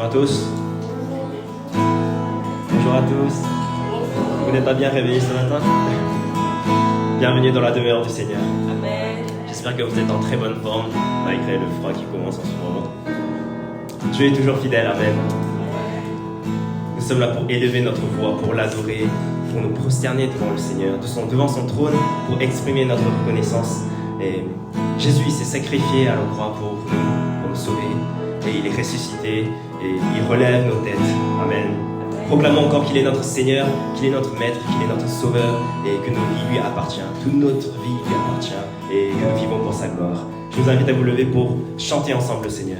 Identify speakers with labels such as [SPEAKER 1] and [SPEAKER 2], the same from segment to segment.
[SPEAKER 1] Bonjour à tous. Bonjour à tous. Vous n'êtes pas bien réveillés ce matin? Bienvenue dans la demeure du Seigneur.
[SPEAKER 2] Amen.
[SPEAKER 1] J'espère que vous êtes en très bonne forme, malgré le froid qui commence en ce moment. Dieu est toujours fidèle, Amen. Nous sommes là pour élever notre voix, pour l'adorer, pour nous prosterner devant le Seigneur, devant son trône, pour exprimer notre reconnaissance. Et Jésus s'est sacrifié à la croix pour nous sauver. Et il est ressuscité et il relève nos têtes. Amen. Proclamons encore qu'il est notre Seigneur, qu'il est notre Maître, qu'il est notre Sauveur et que nos vies lui appartiennent. Toute notre vie lui appartient et que nous vivons pour sa gloire. Je vous invite à vous lever pour chanter ensemble le Seigneur.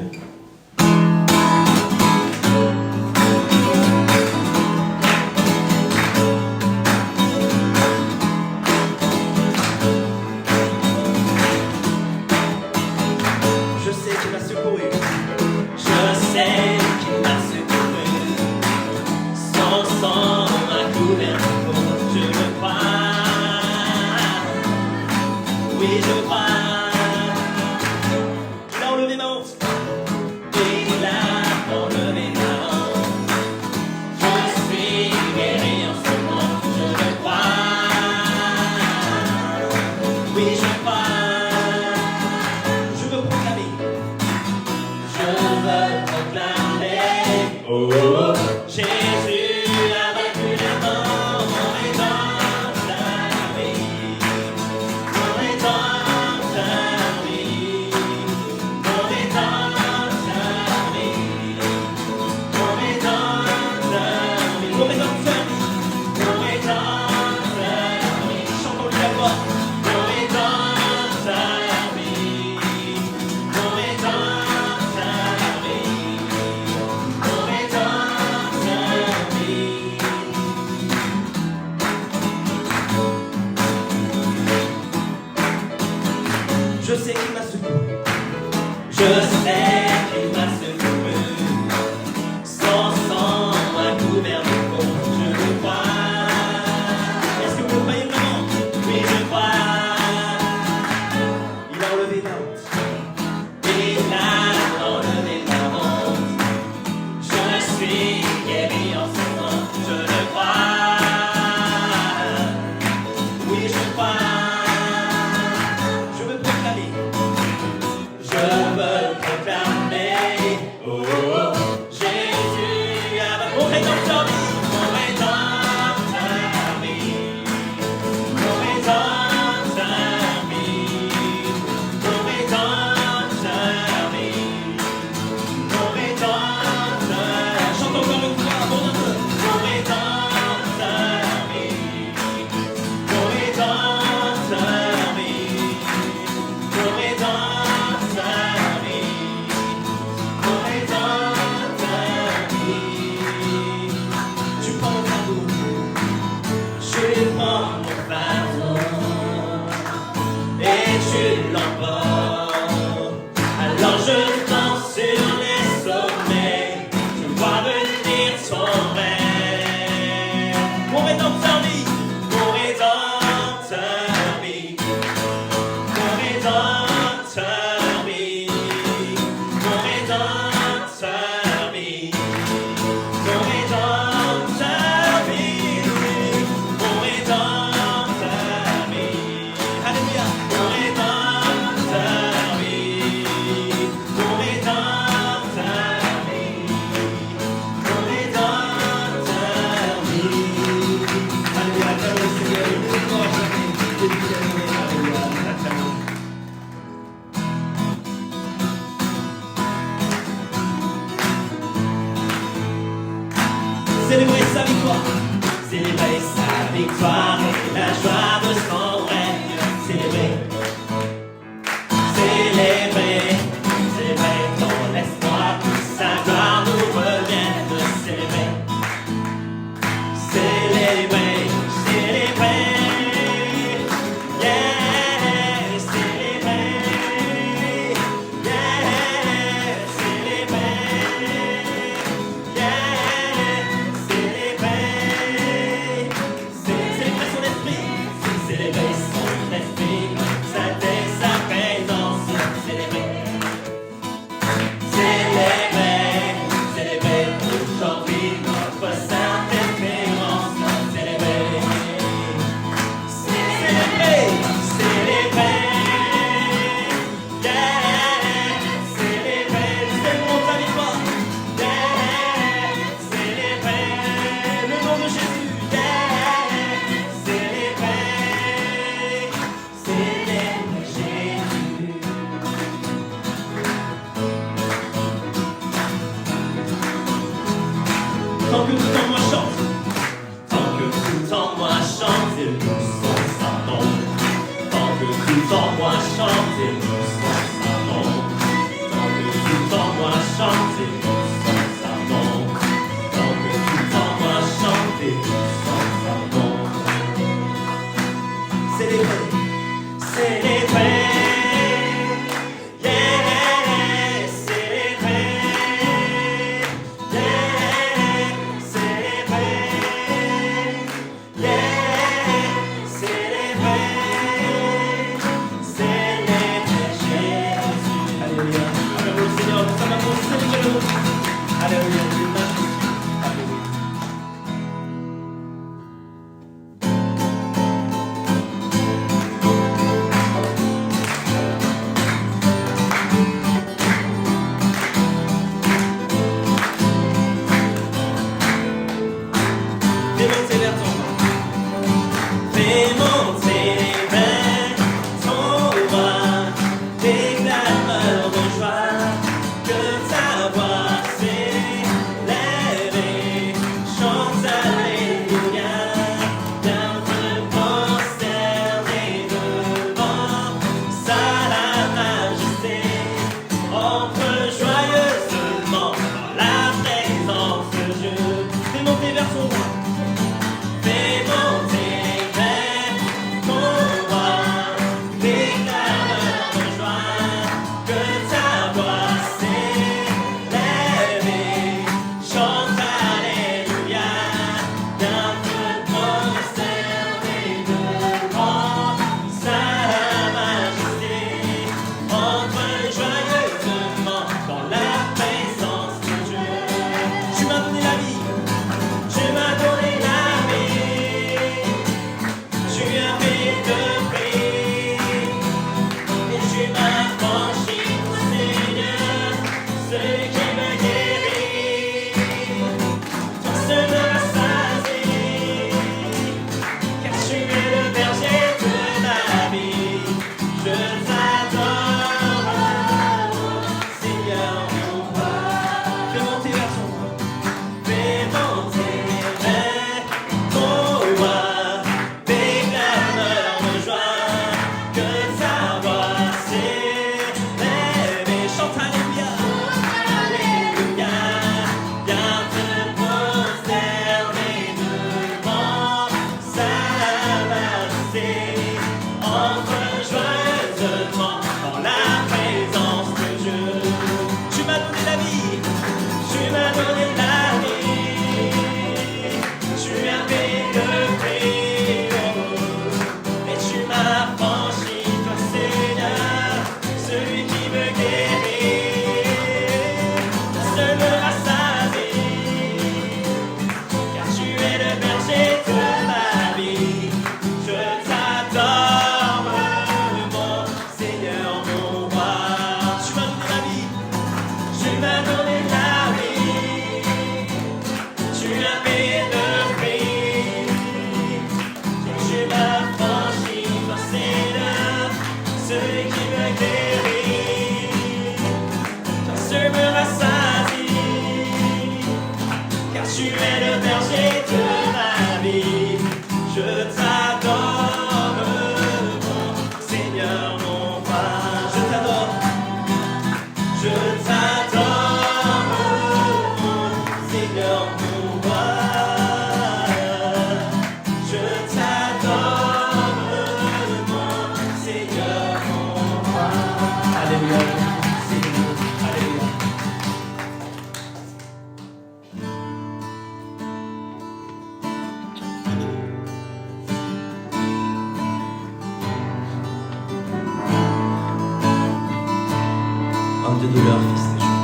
[SPEAKER 1] Homme de douleur, fils de joie.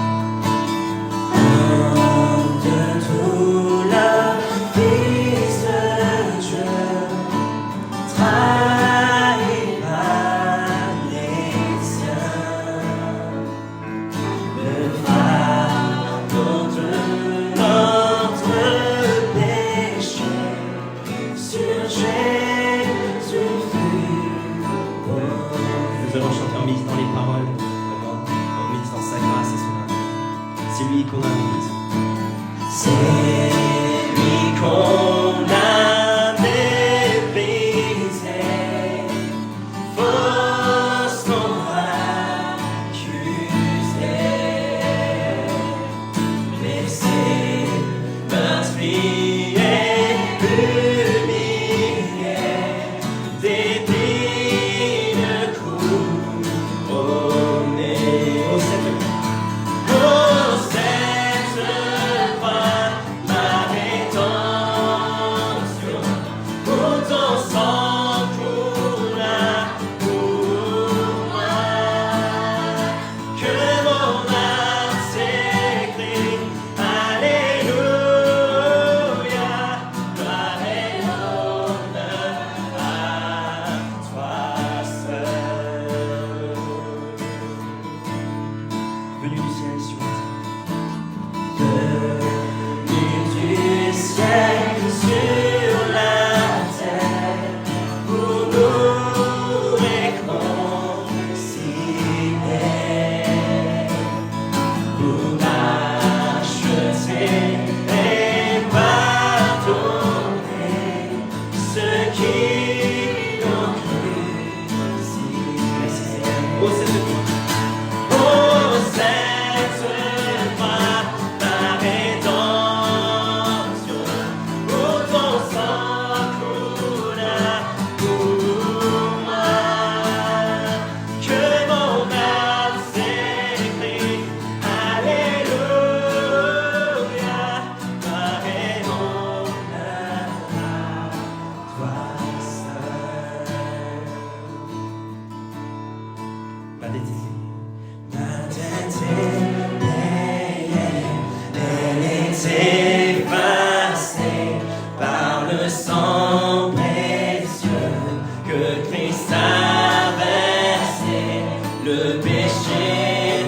[SPEAKER 2] Homme de douleur, fils de Dieu, trahi par les siens, le fardeau de notre péché sur Jésus fut porté.
[SPEAKER 1] Nous allons chanter en méditant les paroles, vraiment, en méditant sa grâce et son amour. C'est lui qu'on a mérité.
[SPEAKER 2] C'est lui qu'on a méprisé, faussement accusé, blessé, meurtri et humilié, d'épines couronnées.
[SPEAKER 1] Oh, cette
[SPEAKER 2] Oh, cette fois, ma rédemption, où ton sang coula pour moi, que mon âme s'écrie, Alléluia, gloire et honneur à toi seul.
[SPEAKER 1] venu du ciel sur la
[SPEAKER 2] Venu du ciel sur la terre pour nous réconcilier, pour acheter et pardonner ceux qui ont crucifié.
[SPEAKER 1] Oh, cette fois.
[SPEAKER 2] Oh, cette fois, ma rédemption, où ton sang coula pour moi, que mon âme s'écrie, Alléluia, gloire et honneur à toi seul.
[SPEAKER 1] Ma dette est payée.
[SPEAKER 2] Ma dette est payée, elle est effacée par le sang précieux que Christ a versé, le péché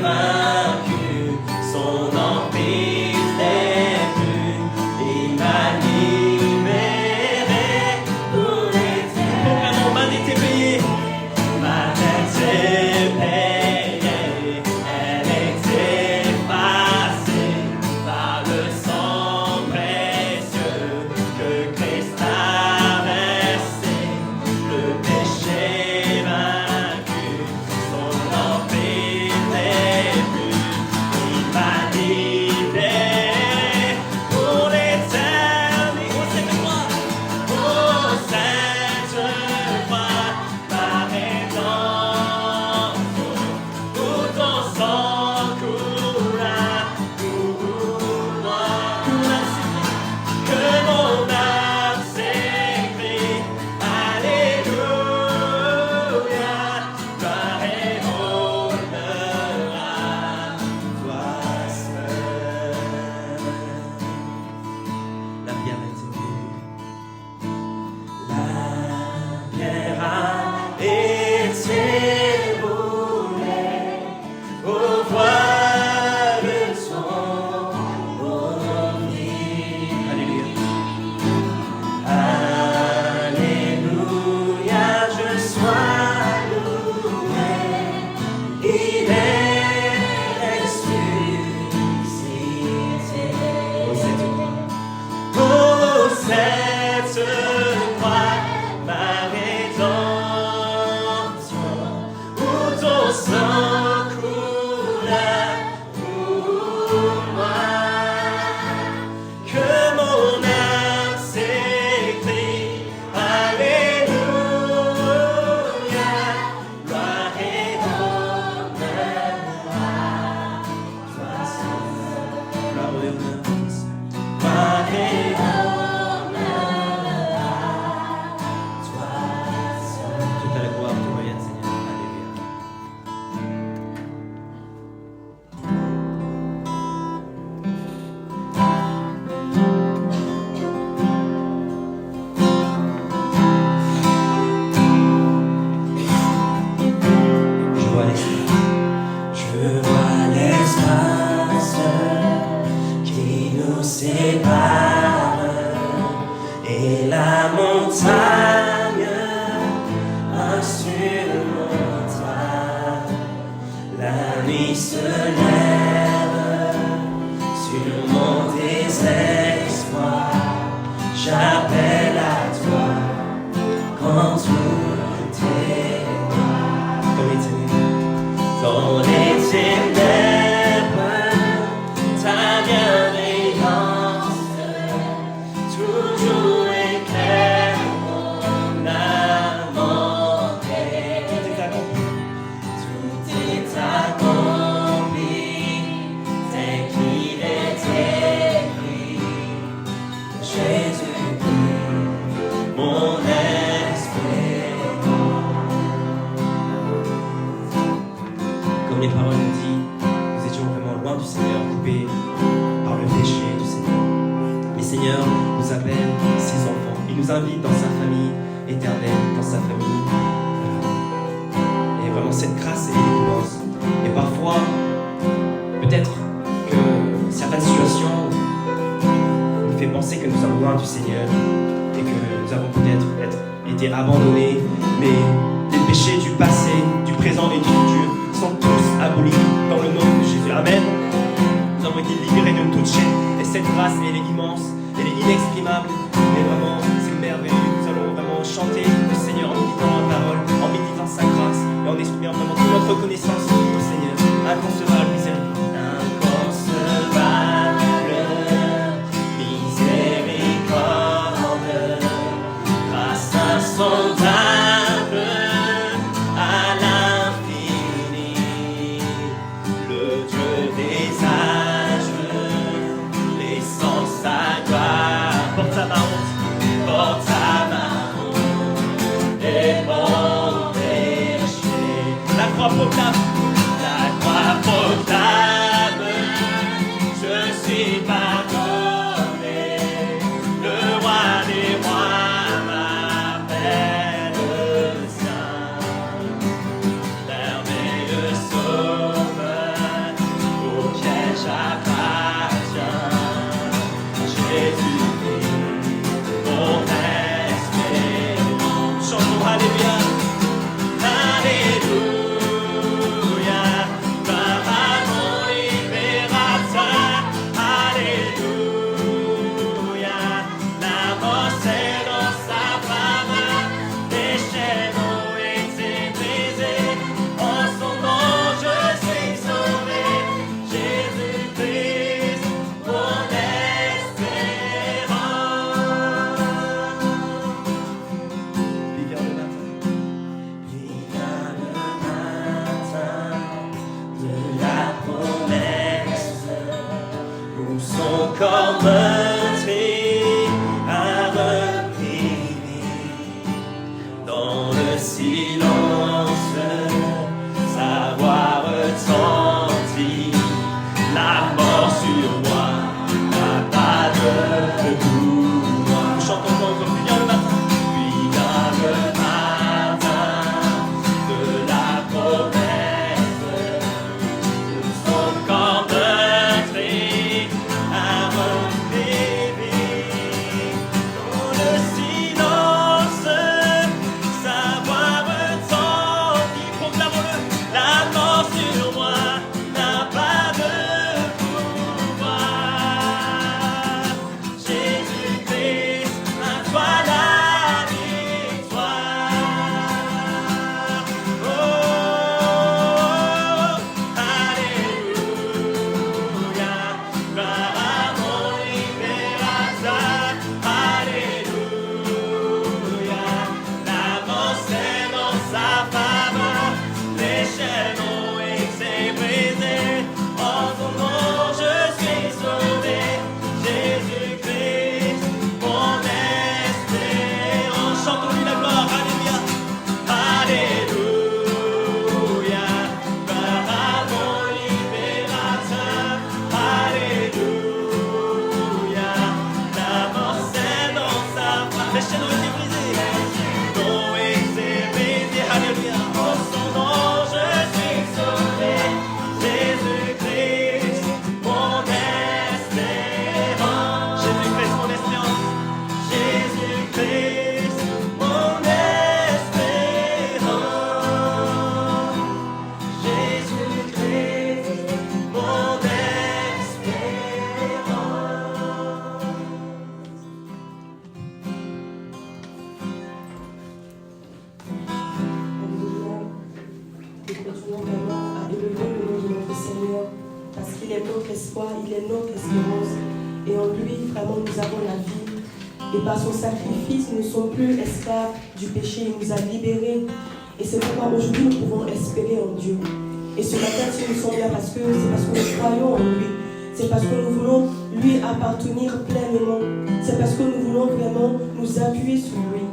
[SPEAKER 2] vaincu, son empire n'est plus, il m'a libéré pour l'éternité.
[SPEAKER 1] Vraiment, ma dette est payée.
[SPEAKER 2] Ma dette est payée, elle est effacée par le sang précieux que Christ a versé, le péché vaincu, son empire n'est plus. Je vois l'espace qui nous sépare et la montagne insurmontable. La nuit se lève sur mon désespoir. J'appelle à toi quand tout est noir. Dans les ténèbres, ta bienveillance toujours éclaire mon âme en paix. Tout est accompli, tel qu'il est écrit. Jésus-Christ, mon comme les paroles nous disent, nous étions vraiment loin du Seigneur, coupés par le péché du Seigneur. Mais Seigneur nous appelle ses enfants. Il nous invite dans sa famille éternelle, dans sa famille. Et vraiment cette grâce est immense. Et parfois, peut-être que certaines situations nous fait penser que nous sommes loin du Seigneur et que nous avons peut-être été abandonnés, mais les péchés du passé, du présent et du futur sont tous abolis dans le nom de Jésus. Amen. Nous avons été libérés de toute chaîne et cette grâce, elle est immense, elle est inexprimable, mais vraiment, c'est merveilleux. Nous allons vraiment chanter le Seigneur en méditant la parole, en méditant sa grâce et en exprimant vraiment toute notre reconnaissance au Seigneur. Inconcevable, miséricorde. Inconcevable, miséricorde, grâce insondable à l'infini, le Dieu des âges, laissant sa gloire, porte sa main honte, et mon péché. La croix proclame, je suis pardonné, le roi des rois m'appelle saint, merveilleux sauveur auquel j'appartiens. Jésus-Christ, mon espérance. Chantons Alléluia, Alléluia, Papa mon libérateur. Alléluia, la mort c'est dans sa faveur, les chaînes ont été brisées, en son nom je suis sauvé. Jésus-Christ, mon espérance. Puis vient le matin, de la promesse, où son corps meurtri a repris vie. Dans le silence, sa voix retentit, la mort sur moi n'a pas de pouvoir. Nous chantons encore, puis vient le matin, puis vient le matin de la promesse, où son corps meurtri a repris vie. Dans le silence, sa voix retentit, proclamons-le, la mort sur moi
[SPEAKER 3] il est notre espoir, il est notre espérance. Et en lui, vraiment, nous avons la vie. Et par son sacrifice, nous ne sommes plus esclaves du péché. Il nous a libérés. Et c'est pourquoi aujourd'hui, nous pouvons espérer en Dieu. Et ce matin, si nous sommes là, c'est parce que nous croyons en lui. C'est parce que nous voulons lui appartenir pleinement. C'est parce que nous voulons vraiment nous appuyer sur lui.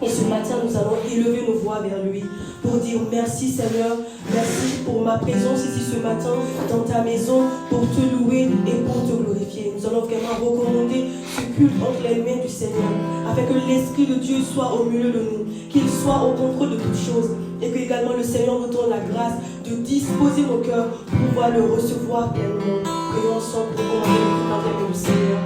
[SPEAKER 3] Et ce matin, nous allons élever nos voix vers lui pour dire merci Seigneur, merci pour ma présence ici ce matin dans ta maison, pour te louer et pour te glorifier. Nous allons vraiment recommander ce culte entre les mains du Seigneur, afin que l'Esprit de Dieu soit au milieu de nous, qu'il soit au contrôle de toutes choses, et que également le Seigneur nous donne la grâce de disposer nos cœurs pour pouvoir le recevoir pleinement. Prions ensemble pour commander le culte entre les mains du Seigneur.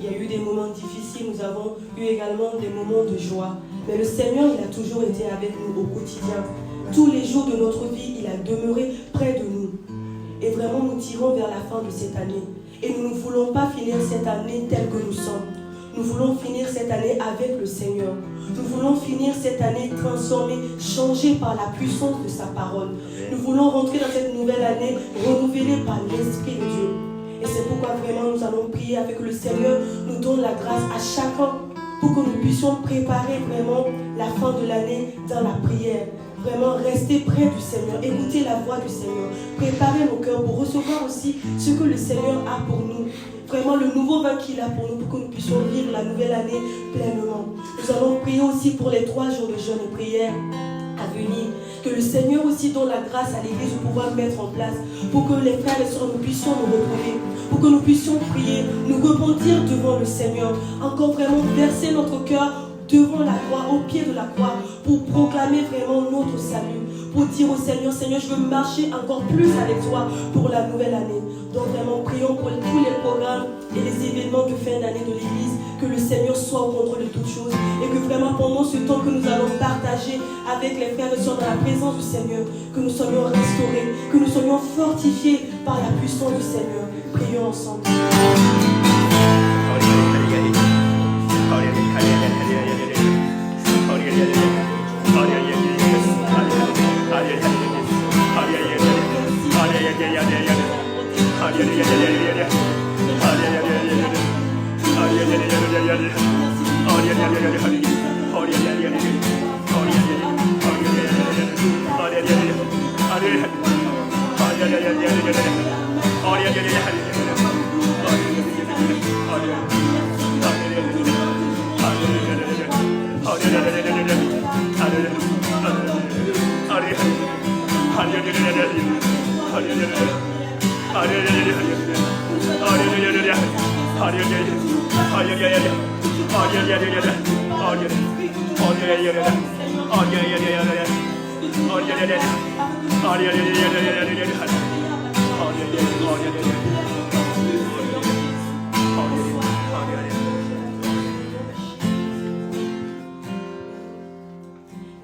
[SPEAKER 3] Il y a eu des moments difficiles, nous avons eu également des moments de joie. Mais le Seigneur, il a toujours été avec nous au quotidien. Tous les jours de notre vie, il a demeuré près de nous. Et vraiment, nous tirons vers la fin de cette année. Et nous ne voulons pas finir cette année telle que nous sommes. Nous voulons finir cette année avec le Seigneur. Nous voulons finir cette année transformée, changée par la puissance de sa parole. Nous voulons rentrer dans cette nouvelle année renouvelée par l'Esprit de Dieu. Et c'est pourquoi vraiment nous allons prier avec que le Seigneur nous donne la grâce à chacun pour que nous puissions préparer vraiment la fin de l'année dans la prière. Vraiment rester près du Seigneur, écouter la voix du Seigneur, préparer nos cœurs pour recevoir aussi ce que le Seigneur a pour nous. Vraiment le nouveau vin qu'il a pour nous, pour que nous puissions vivre la nouvelle année pleinement. Nous allons prier aussi pour les 3 jours de jeûne et prière à venir. Que le Seigneur aussi donne la grâce à l'Église de pouvoir mettre en place pour que les frères et sœurs nous puissions nous retrouver, pour que nous puissions prier, nous repentir devant le Seigneur, encore vraiment verser notre cœur devant la croix, au pied de la croix, pour proclamer vraiment notre salut, pour dire au Seigneur, Seigneur, je veux marcher encore plus avec toi pour la nouvelle année. Donc vraiment, prions pour tous les programmes et les événements de fin d'année de l'Église, que le Seigneur soit au contrôle de toutes choses, et que vraiment pendant ce temps que nous allons partager avec les frères et sœurs dans la présence du Seigneur, que nous soyons restaurés, que nous soyons fortifiés par la puissance du Seigneur. Prions ensemble.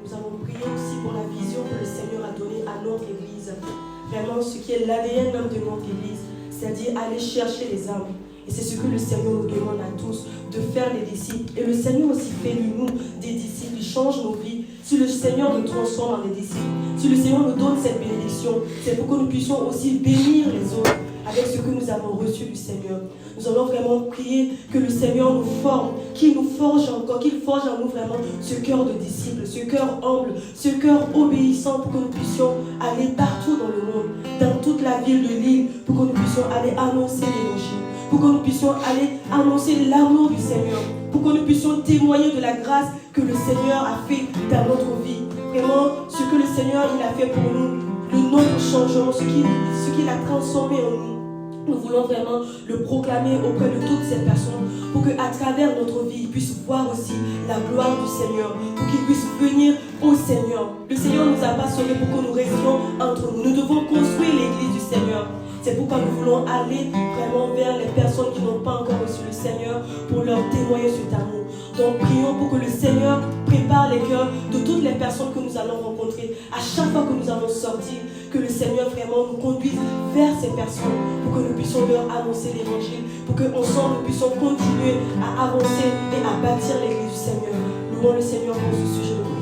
[SPEAKER 3] Nous allons prier aussi pour la vision que le Seigneur a donnée à notre Église. Vraiment ce qui est l'ADN même de notre Église, c'est-à-dire aller chercher les âmes. Et c'est ce que le Seigneur nous demande à tous, de faire les disciples. Et le Seigneur aussi fait de nous des disciples, il change nos vies. Si le Seigneur nous transforme en des disciples, si le Seigneur nous donne cette bénédiction, c'est pour que nous puissions aussi bénir les autres. avec ce que nous avons reçu du Seigneur. Nous allons vraiment prier que le Seigneur nous forme, qu'il nous forge encore, qu'il forge en nous vraiment ce cœur de disciple, ce cœur humble, ce cœur obéissant pour que nous puissions aller partout dans le monde, dans toute la ville de Lille, pour que nous puissions aller annoncer l'évangile, pour que nous puissions aller annoncer l'amour du Seigneur, pour que nous puissions témoigner de la grâce que le Seigneur a fait dans notre vie. Vraiment, ce que le Seigneur il a fait pour nous, notre changement, ce qu'il a transformé en nous. Nous voulons vraiment le proclamer auprès de toutes ces personnes pour qu'à travers notre vie, ils puissent voir aussi la gloire du Seigneur, pour qu'ils puissent venir au Seigneur. Le Seigneur ne nous a pas sauvés pour que nous restions entre nous. Nous devons construire l'église du Seigneur. C'est pourquoi nous voulons aller vraiment vers les personnes qui n'ont pas encore reçu le Seigneur pour leur témoigner cet amour. Donc prions pour que le Seigneur prépare les cœurs de toutes les personnes que nous allons rencontrer. À chaque fois que nous allons sortir, que le Seigneur vraiment nous conduise vers ces personnes pour que nous puissions leur annoncer l'évangile, pour qu'ensemble nous puissions continuer à avancer et à bâtir l'église du Seigneur. Louons le Seigneur pour ce sujet de prière.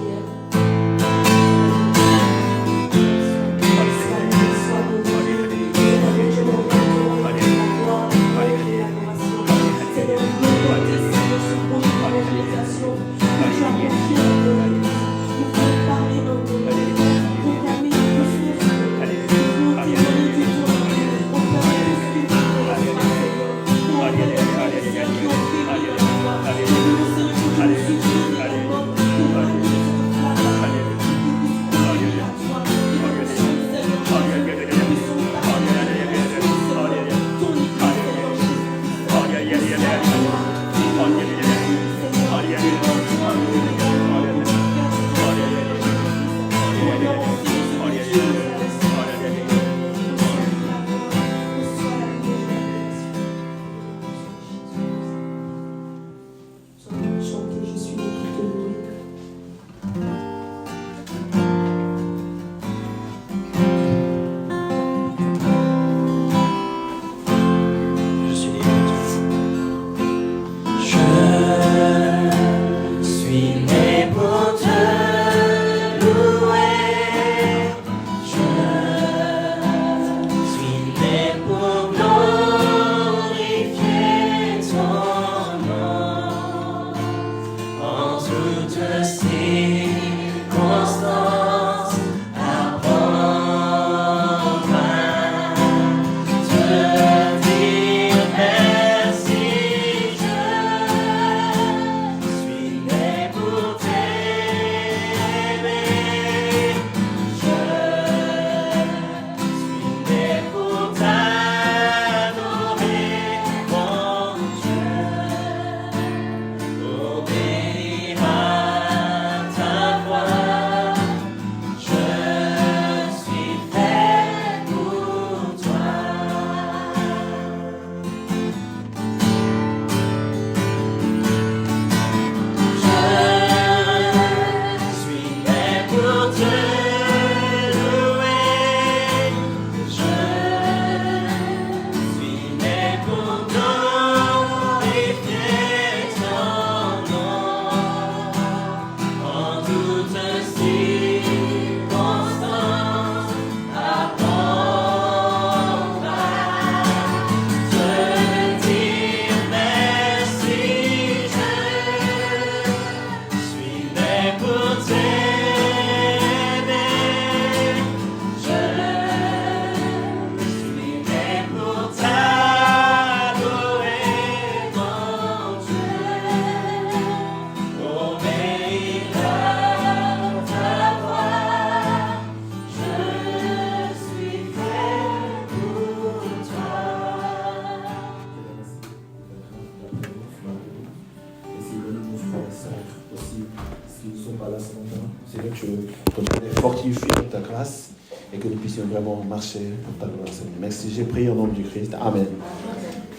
[SPEAKER 4] Et que nous puissions vraiment marcher pour ta gloire, Seigneur. Merci, j'ai prié au nom du Christ. Amen.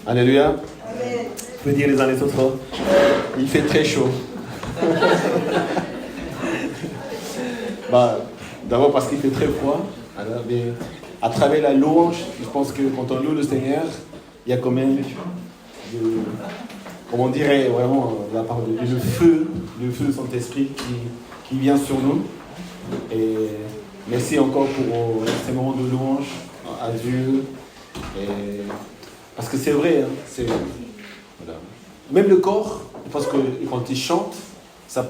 [SPEAKER 4] Alléluia. Amen. Vous pouvez dire les uns les autres, il fait très chaud. D'abord parce qu'il fait très froid. Alors, mais à travers la louange, je pense que quand on loue le Seigneur, il y a quand même, comme on dirait vraiment, la parole de Dieu, le feu de Saint-Esprit qui vient sur nous. Et merci encore pour ces moments de louange à Dieu, Parce que c'est vrai, hein, voilà. Même le corps, parce que quand il chante, ça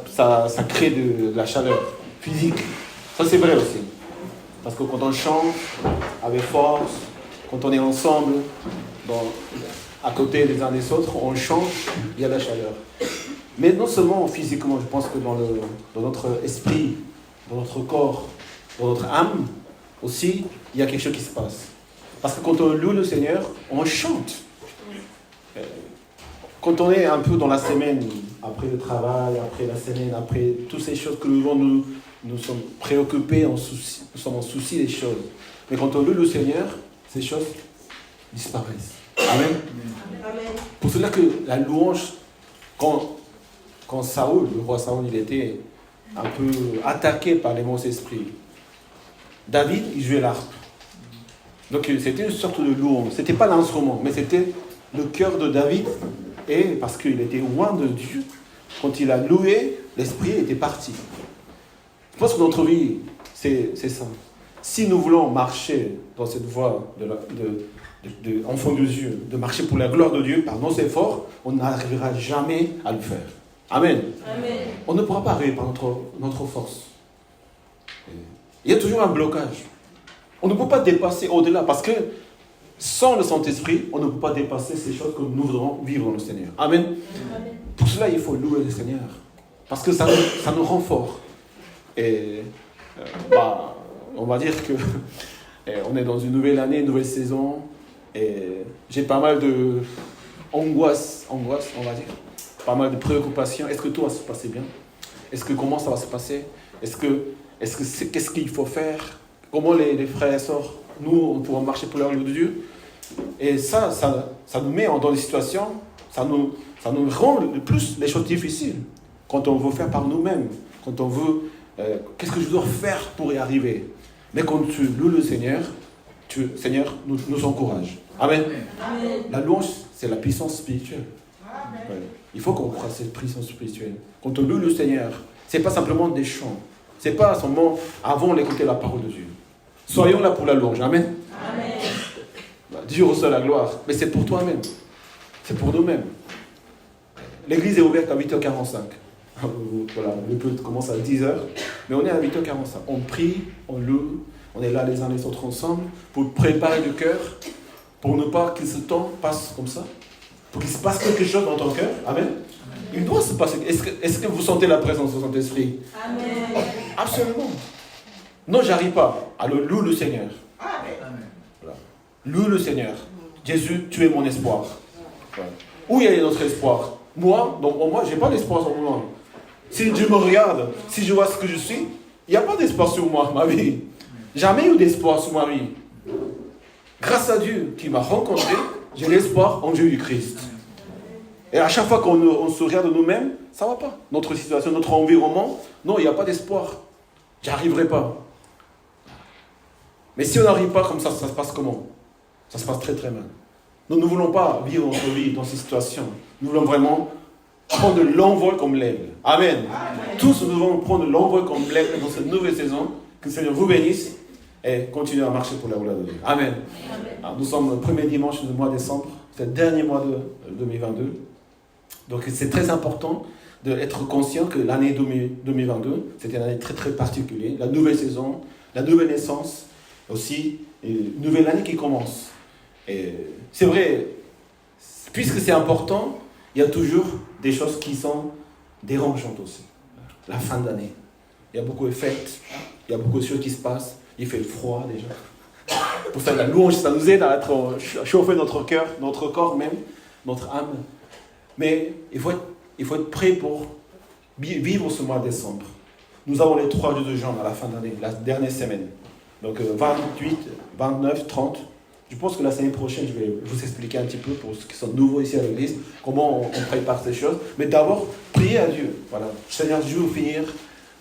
[SPEAKER 4] crée de la chaleur physique. Ça c'est vrai aussi. Parce que quand on chante avec force, quand on est ensemble, à côté les uns des autres, on chante, il y a de la chaleur. Mais non seulement physiquement, je pense que dans notre esprit, dans notre corps, dans notre âme, aussi, il y a quelque chose qui se passe. Parce que quand on loue le Seigneur, on chante. Quand on est un peu dans la semaine, après le travail, après la semaine, après toutes ces choses que nous sommes préoccupés, nous sommes en souci des choses. Mais quand on loue le Seigneur, ces choses disparaissent. Amen. Amen. Pour cela que la louange, quand Saoul, le roi Saoul, il était un peu attaqué par les mauvais esprits, David, il jouait l'harpe. Donc c'était une sorte de louange. C'était pas l'instrument, mais c'était le cœur de David. Et parce qu'il était loin de Dieu, quand il a loué, l'esprit était parti. Je pense que notre vie, c'est ça. Si nous voulons marcher dans cette voie enfant de Dieu, de marcher pour la gloire de Dieu par nos efforts, on n'arrivera jamais à le faire. Amen. Amen. On ne pourra pas arriver par notre force. Il y a toujours un blocage. On ne peut pas dépasser au-delà, parce que sans le Saint-Esprit, on ne peut pas dépasser ces choses que nous voudrons vivre dans le Seigneur. Amen. Amen. Pour cela, il faut louer le Seigneur, parce que ça nous rend fort. Et on va dire que on est dans une nouvelle année, une nouvelle saison, et j'ai pas mal de angoisse, on va dire, pas mal de préoccupations. Est-ce que tout va se passer bien? Comment ça va se passer? Qu'est-ce qu'il faut faire? Comment les frères et sœurs, nous, on pourra marcher pour la gloire de Dieu? Et ça nous met dans des situations, ça nous rend le plus les choses difficiles. Quand on veut faire par nous-mêmes, quand on veut, qu'est-ce que je dois faire pour y arriver? Mais quand tu loues le Seigneur, Seigneur nous encourage. Amen. Amen. La louange, c'est la puissance spirituelle. Ouais. Il faut qu'on croie cette puissance spirituelle. Quand on loue le Seigneur, ce n'est pas simplement des chants. Ce n'est pas seulement avant d'écouter la parole de Dieu. Soyons là pour la louange. Amen. Amen. Dieu reçoit la gloire. Mais c'est pour toi-même. C'est pour nous-mêmes. L'église est ouverte à 8h45. Voilà, le culte commence à 10h. Mais on est à 8h45. On prie, on loue. On est là les uns les autres ensemble pour préparer le cœur, pour ne pas que ce temps passe comme ça. Pour qu'il se passe quelque chose dans ton cœur. Amen. Amen. Il doit se passer. Est-ce que vous sentez la présence du Saint-Esprit? Amen. Absolument. Non, j'arrive pas. Alors loue le Seigneur. Amen. Voilà. Loue le Seigneur. Jésus, tu es mon espoir. Voilà. Où il y a notre espoir? Moi, je n'ai pas d'espoir sur moi. Si Dieu me regarde, si je vois ce que je suis, il n'y a pas d'espoir sur moi, ma vie. Jamais eu d'espoir sur ma vie. Grâce à Dieu qui m'a rencontré, j'ai l'espoir en Jésus-Christ. Et à chaque fois qu'on se regarde nous-mêmes, ça ne va pas. Notre situation, notre environnement, non, il n'y a pas d'espoir. J'y arriverai pas. Mais si on n'arrive pas comme ça se passe comment? Ça se passe très très mal. Nous ne voulons pas vivre notre vie dans ces situations. Nous voulons vraiment prendre l'envol comme l'aigle. Amen. Amen. Tous nous devons prendre l'envol comme l'aigle dans cette nouvelle saison. Que le Seigneur vous bénisse et continue à marcher pour la gloire de Dieu. Amen. Amen. Alors, nous sommes le premier dimanche du mois de décembre. C'est le dernier mois de 2022. Donc c'est très important d'être conscient que l'année 2022, c'était une année très très particulière. La nouvelle saison, la nouvelle naissance, aussi une nouvelle année qui commence. Et c'est vrai, puisque c'est important, il y a toujours des choses qui sont dérangeantes aussi. La fin d'année, il y a beaucoup de fêtes, il y a beaucoup de choses qui se passent, il fait froid déjà. Pour ça, la louange, ça nous aide à chauffer notre cœur, notre corps même, notre âme. Mais il faut être prêt pour vivre ce mois de décembre. Nous avons les 3 jours de janvier à la fin d'année, la dernière semaine. Donc 28, 29, 30. Je pense que la semaine prochaine, je vais vous expliquer un petit peu pour ceux qui sont nouveaux ici à l'église, comment on prépare ces choses. Mais d'abord, priez à Dieu. Voilà. Seigneur, je veux finir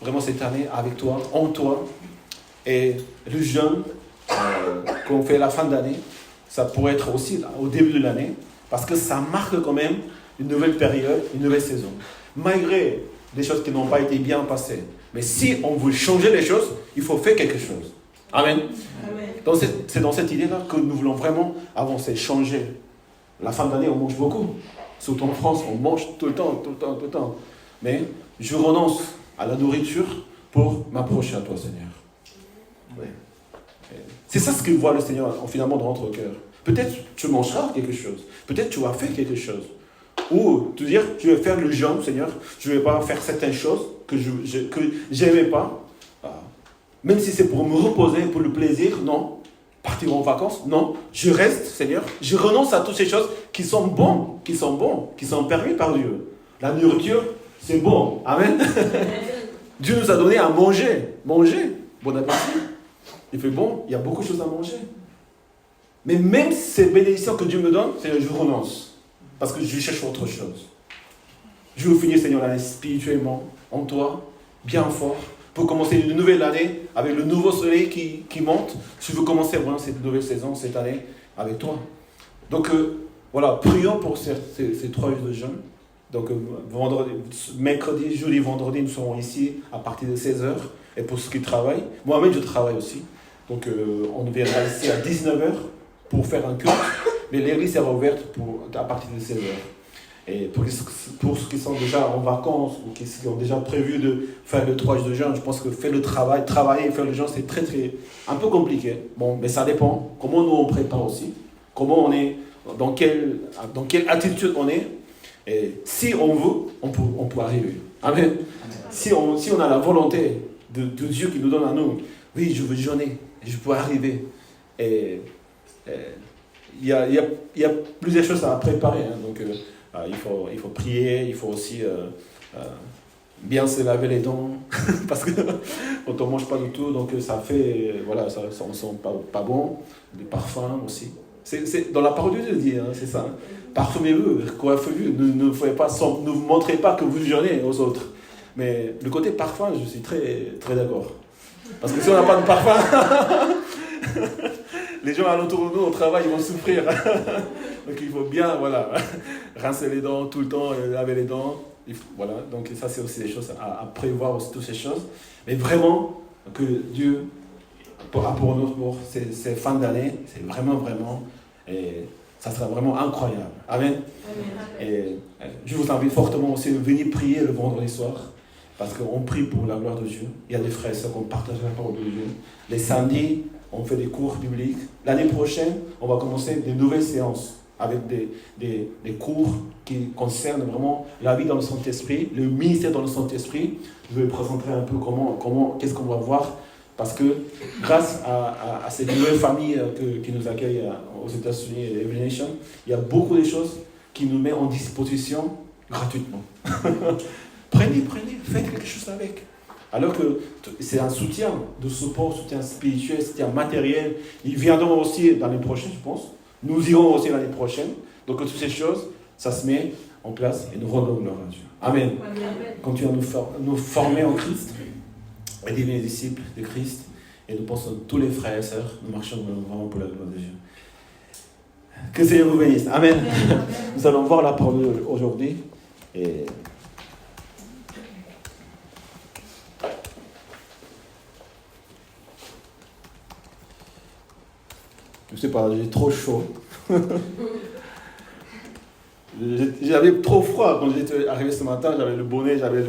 [SPEAKER 4] vraiment cette année avec toi, en toi. Et le jeûne qu'on fait à la fin d'année, ça pourrait être aussi là, au début de l'année, parce que ça marque quand même une nouvelle période, une nouvelle saison. Malgré des choses qui n'ont pas été bien passées. Mais si on veut changer les choses, il faut faire quelque chose. Amen.
[SPEAKER 3] Amen.
[SPEAKER 4] C'est dans cette idée-là que nous voulons vraiment avancer, changer. La fin d'année, on mange beaucoup. Surtout en France, on mange tout le temps. Mais je renonce à la nourriture pour m'approcher à toi, Seigneur. Oui. C'est ça ce que voit le Seigneur finalement dans notre cœur. Peut-être tu mangeras quelque chose. Peut-être tu vas faire quelque chose. Ou te dire, je vais faire le jeûne, Seigneur. Je ne vais pas faire certaines choses que je n'aimais pas. Même si c'est pour me reposer, pour le plaisir, non. Partir en vacances, non. Je reste, Seigneur. Je renonce à toutes ces choses qui sont bonnes, qui sont permis par Dieu. La nourriture, c'est bon. Amen. Dieu nous a donné à manger. Manger. Bon appétit. Il fait bon, il y a beaucoup de choses à manger. Mais même ces bénédictions que Dieu me donne, Seigneur, je renonce. Parce que je cherche autre chose. Je veux finir, Seigneur, l'année spirituellement, en toi, bien fort, pour commencer une nouvelle année avec le nouveau soleil qui monte. Je veux commencer vraiment cette nouvelle saison, cette année, avec toi. Donc, voilà, prions pour ces 3 jours de jeûne. Donc, mercredi, jeudi, vendredi, nous serons ici à partir de 16h. Et pour ceux qui travaillent, moi-même, je travaille aussi. Donc, on viendra ici à 19h pour faire un culte. Mais l'église sera ouverte à partir de 16h. Et pour ceux qui sont déjà en vacances ou qui ont déjà prévu de faire le 3 jours de jeûne, je pense que faire le travailler et faire le jeûne, c'est très, un peu compliqué. Bon, mais ça dépend. Comment nous on prépare aussi. Comment on est, dans quelle attitude on est. Et si on veut, on peut arriver. Amen. Si on a la volonté de Dieu qui nous donne à nous, oui, je veux jeûner, je peux arriver. Et il y a plusieurs choses à préparer. Hein, donc, il faut prier, il faut aussi bien se laver les dents, parce que quand on ne mange pas du tout, donc ça fait, voilà, ça ne sent pas bon. Les parfums aussi. C'est dans la parole de Dieu, dit, hein, c'est ça. Hein. Parfumez-vous, coiffez-vous, ne vous montrez pas que vous jeûnez aux autres. Mais le côté parfum, je suis très, très d'accord. Parce que si on n'a pas de parfum, les gens alentour de nous au travail, ils vont souffrir. Donc il faut bien, voilà, rincer les dents tout le temps, laver les dents. Voilà, donc ça c'est aussi des choses à prévoir, aussi, toutes ces choses. Mais vraiment, que Dieu, pour nous, pour ces fins d'année, c'est vraiment, et ça sera vraiment incroyable. Amen. Et je vous invite fortement aussi à venir prier le vendredi soir. Parce qu'on prie pour la gloire de Dieu. Il y a des frères et sœurs qui partagent la parole de Dieu. Les samedis, on fait des cours bibliques. L'année prochaine, on va commencer des nouvelles séances avec des cours qui concernent vraiment la vie dans le Saint-Esprit, le ministère dans le Saint-Esprit. Je vais présenter un peu qu'est-ce qu'on va voir. Parce que grâce à cette nouvelle famille qui nous accueille aux États-Unis, Every Nation, il y a beaucoup de choses qui nous mettent en disposition gratuitement. Prenez, faites quelque chose avec. Alors que c'est un soutien de support, soutien spirituel, soutien matériel. Ils viendront aussi l'année prochaine, je pense. Nous irons aussi l'année prochaine. Donc toutes ces choses, ça se met en place et nous rendons gloire à Dieu. Amen. Continuons à nous former en Christ et devenir disciples de Christ. Et nous pensons tous les frères et sœurs, nous marchons vraiment pour la gloire de Dieu. Que le Seigneur vous bénisse. Amen. Nous allons voir la parole aujourd'hui. Et je sais pas, j'ai trop chaud. J'avais trop froid quand j'étais arrivé ce matin. J'avais le bonnet, j'avais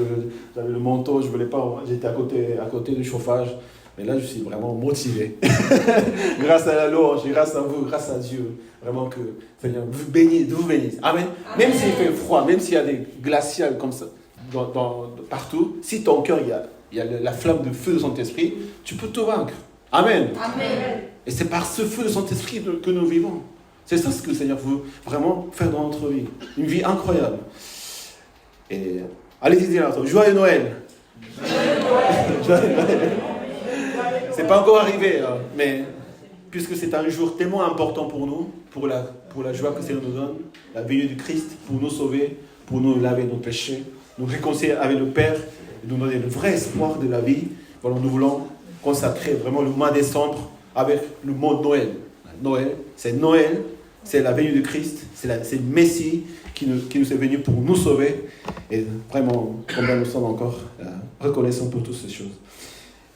[SPEAKER 4] le manteau. Je voulais pas. J'étais à côté du chauffage. Mais là, je suis vraiment motivé. Grâce à la louange, grâce à vous, grâce à Dieu. Vraiment que Seigneur vous bénisse. Amen. Même s'il fait froid, même s'il y a des glaciales comme ça partout, si ton cœur il y a la flamme de feu de son esprit, tu peux te vaincre. Amen. Et c'est par ce feu de son esprit que nous vivons. C'est ça ce que le Seigneur veut vraiment faire dans notre vie. Une vie incroyable. Et allez-y dire joyeux Noël. Joyeux Noël. C'est pas encore arrivé, hein, mais puisque c'est un jour tellement important pour nous, pour la joie que le Seigneur nous donne, la venue du Christ, pour nous sauver, pour nous laver nos péchés, nous réconcilier avec le Père, et nous donner le vrai espoir de la vie. Voilà, nous voulons consacrer vraiment le mois de décembre avec le mot Noël. Noël, c'est la venue de Christ, c'est le Messie qui nous est venu pour nous sauver. Et vraiment, combien nous sommes encore reconnaissants pour toutes ces choses.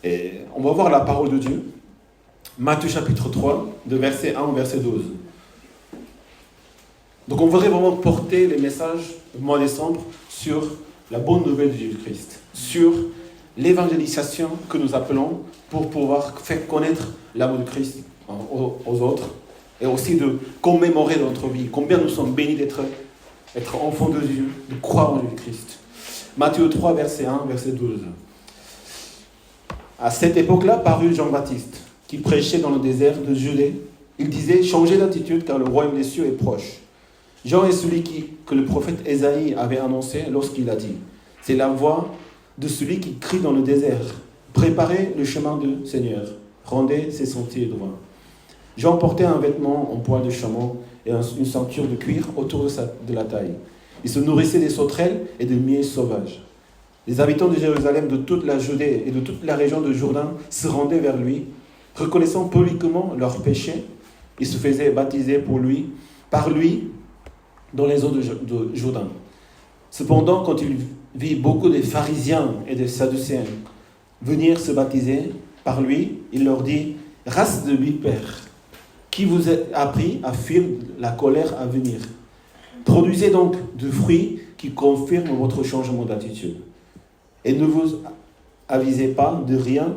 [SPEAKER 4] Et on va voir la parole de Dieu. Matthieu chapitre 3, de verset 1 au verset 12. Donc on voudrait vraiment porter les messages du mois de décembre sur la bonne nouvelle de Jésus-Christ, sur l'évangélisation que nous appelons pour pouvoir faire connaître l'amour de Christ aux autres et aussi de commémorer dans notre vie combien nous sommes bénis d'être enfants de Dieu, de croire en Jésus-Christ. Matthieu 3, verset 1, verset 12. À cette époque-là parut Jean-Baptiste, qui prêchait dans le désert de Judée. Il disait « Changez d'attitude car le royaume des cieux est proche ». Jean est celui que le prophète Ésaïe avait annoncé lorsqu'il a dit « C'est la voix de celui qui crie dans le désert. Préparez le chemin du Seigneur. Rendez ses sentiers droits. » Jean portait un vêtement en poil de chameau et une ceinture de cuir autour de la taille. Il se nourrissait des sauterelles et des miels sauvages. Les habitants de Jérusalem, de toute la Judée et de toute la région de Jourdain se rendaient vers lui, reconnaissant publiquement leurs péchés. Ils se faisaient baptiser par lui, dans les eaux de Jourdain. Cependant, quand il vit beaucoup des pharisiens et des sadducéens venir se baptiser par lui, il leur dit « Race de vipères, qui vous a appris à fuir la colère à venir? Produisez donc du fruit qui confirme votre changement d'attitude. Et ne vous avisez pas de rien,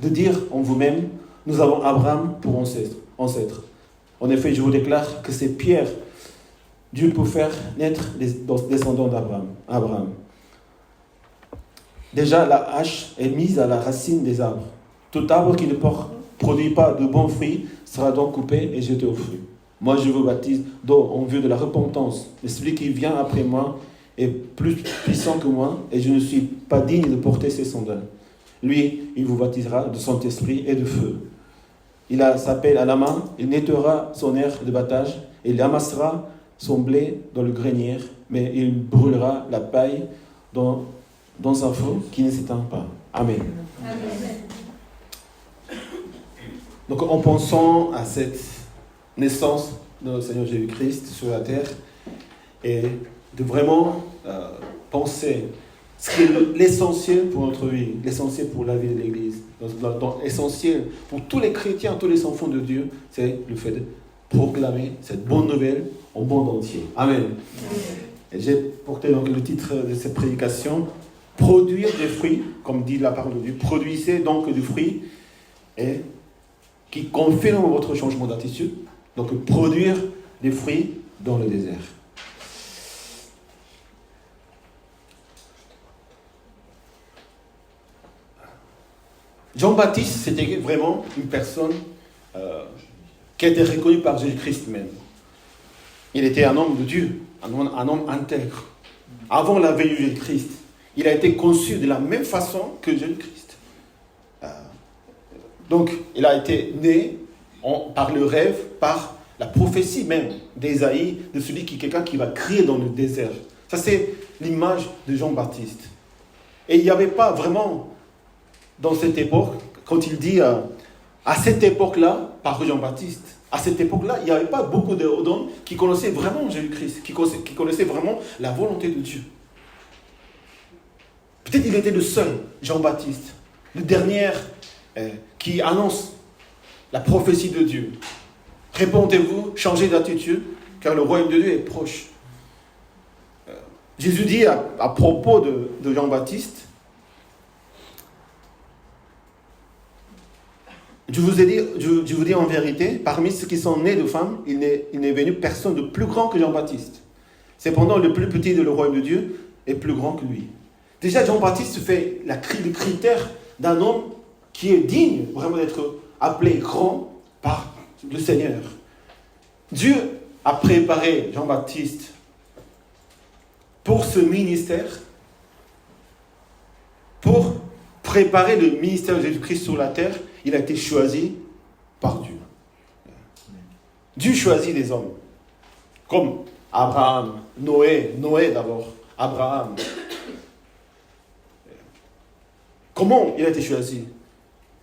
[SPEAKER 4] de dire en vous-même, nous avons Abraham pour ancêtre. En effet, je vous déclare que c'est Pierre, Dieu peut faire naître les descendants d'Abraham. Déjà, la hache est mise à la racine des arbres. Tout arbre qui ne produit pas de bons fruits sera donc coupé et jeté au feu. Moi, je vous baptise d'eau en vue de la repentance. Mais celui qui vient après moi est plus puissant que moi et je ne suis pas digne de porter ses sandales. Lui, il vous baptisera de Saint-Esprit et de feu. Il a sa pelle à la main, il nettoiera son aire de battage et il amassera son blé dans le grenier, mais il brûlera la paille dans un feu qui ne s'éteint pas. Amen. Amen. Donc en pensant à cette naissance de notre Seigneur Jésus-Christ sur la terre et de vraiment penser ce qui est l'essentiel pour notre vie, l'essentiel pour la vie de l'Église, l'essentiel pour tous les chrétiens, tous les enfants de Dieu, c'est le fait de proclamer cette bonne nouvelle au monde entier. Amen. Et j'ai porté donc le titre de cette prédication, produire des fruits, comme dit la parole de Dieu, produisez donc du fruit et qui confirme votre changement d'attitude. Donc produire des fruits dans le désert. Jean-Baptiste, c'était vraiment une personne qui a été reconnue par Jésus-Christ même. Il était un homme de Dieu, un homme intègre. Avant la venue de Jésus-Christ, il a été conçu de la même façon que Jésus-Christ. Donc, il a été né par le rêve, par la prophétie même d'Ésaïe, de quelqu'un qui va crier dans le désert. Ça, c'est l'image de Jean-Baptiste. Et il n'y avait pas vraiment, dans cette époque, quand il dit à cette époque-là, par Jean-Baptiste, à cette époque-là, il n'y avait pas beaucoup d'hommes qui connaissaient vraiment Jésus-Christ, qui connaissaient vraiment la volonté de Dieu. Peut-être il était le seul, Jean-Baptiste, le dernier qui annonce la prophétie de Dieu. Répondez-vous, changez d'attitude, car le royaume de Dieu est proche. Jésus dit à propos de Jean-Baptiste, je vous dis en vérité, parmi ceux qui sont nés de femmes, il n'est venu personne de plus grand que Jean-Baptiste. Cependant, le plus petit de le royaume de Dieu est plus grand que lui. Déjà, Jean-Baptiste fait le critère d'un homme qui est digne vraiment d'être appelé grand par le Seigneur. Dieu a préparé Jean-Baptiste pour ce ministère, pour préparer le ministère de Jésus-Christ sur la terre. Il a été choisi par Dieu. Dieu choisit des hommes, comme Abraham, Noé d'abord, Abraham. Comment il a été choisi?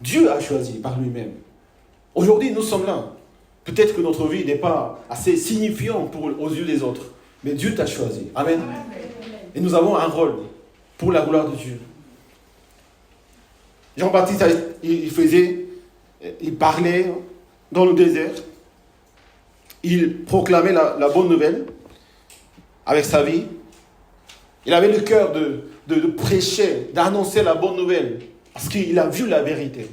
[SPEAKER 4] Dieu a choisi par lui-même. Aujourd'hui, nous sommes là. Peut-être que notre vie n'est pas assez signifiante aux yeux des autres, mais Dieu t'a choisi. Amen. Et nous avons un rôle pour la gloire de Dieu. Jean-Baptiste, il faisait il parlait dans le désert, il proclamait la bonne nouvelle avec sa vie. Il avait le cœur de prêcher, d'annoncer la bonne nouvelle, parce qu'il a vu la vérité.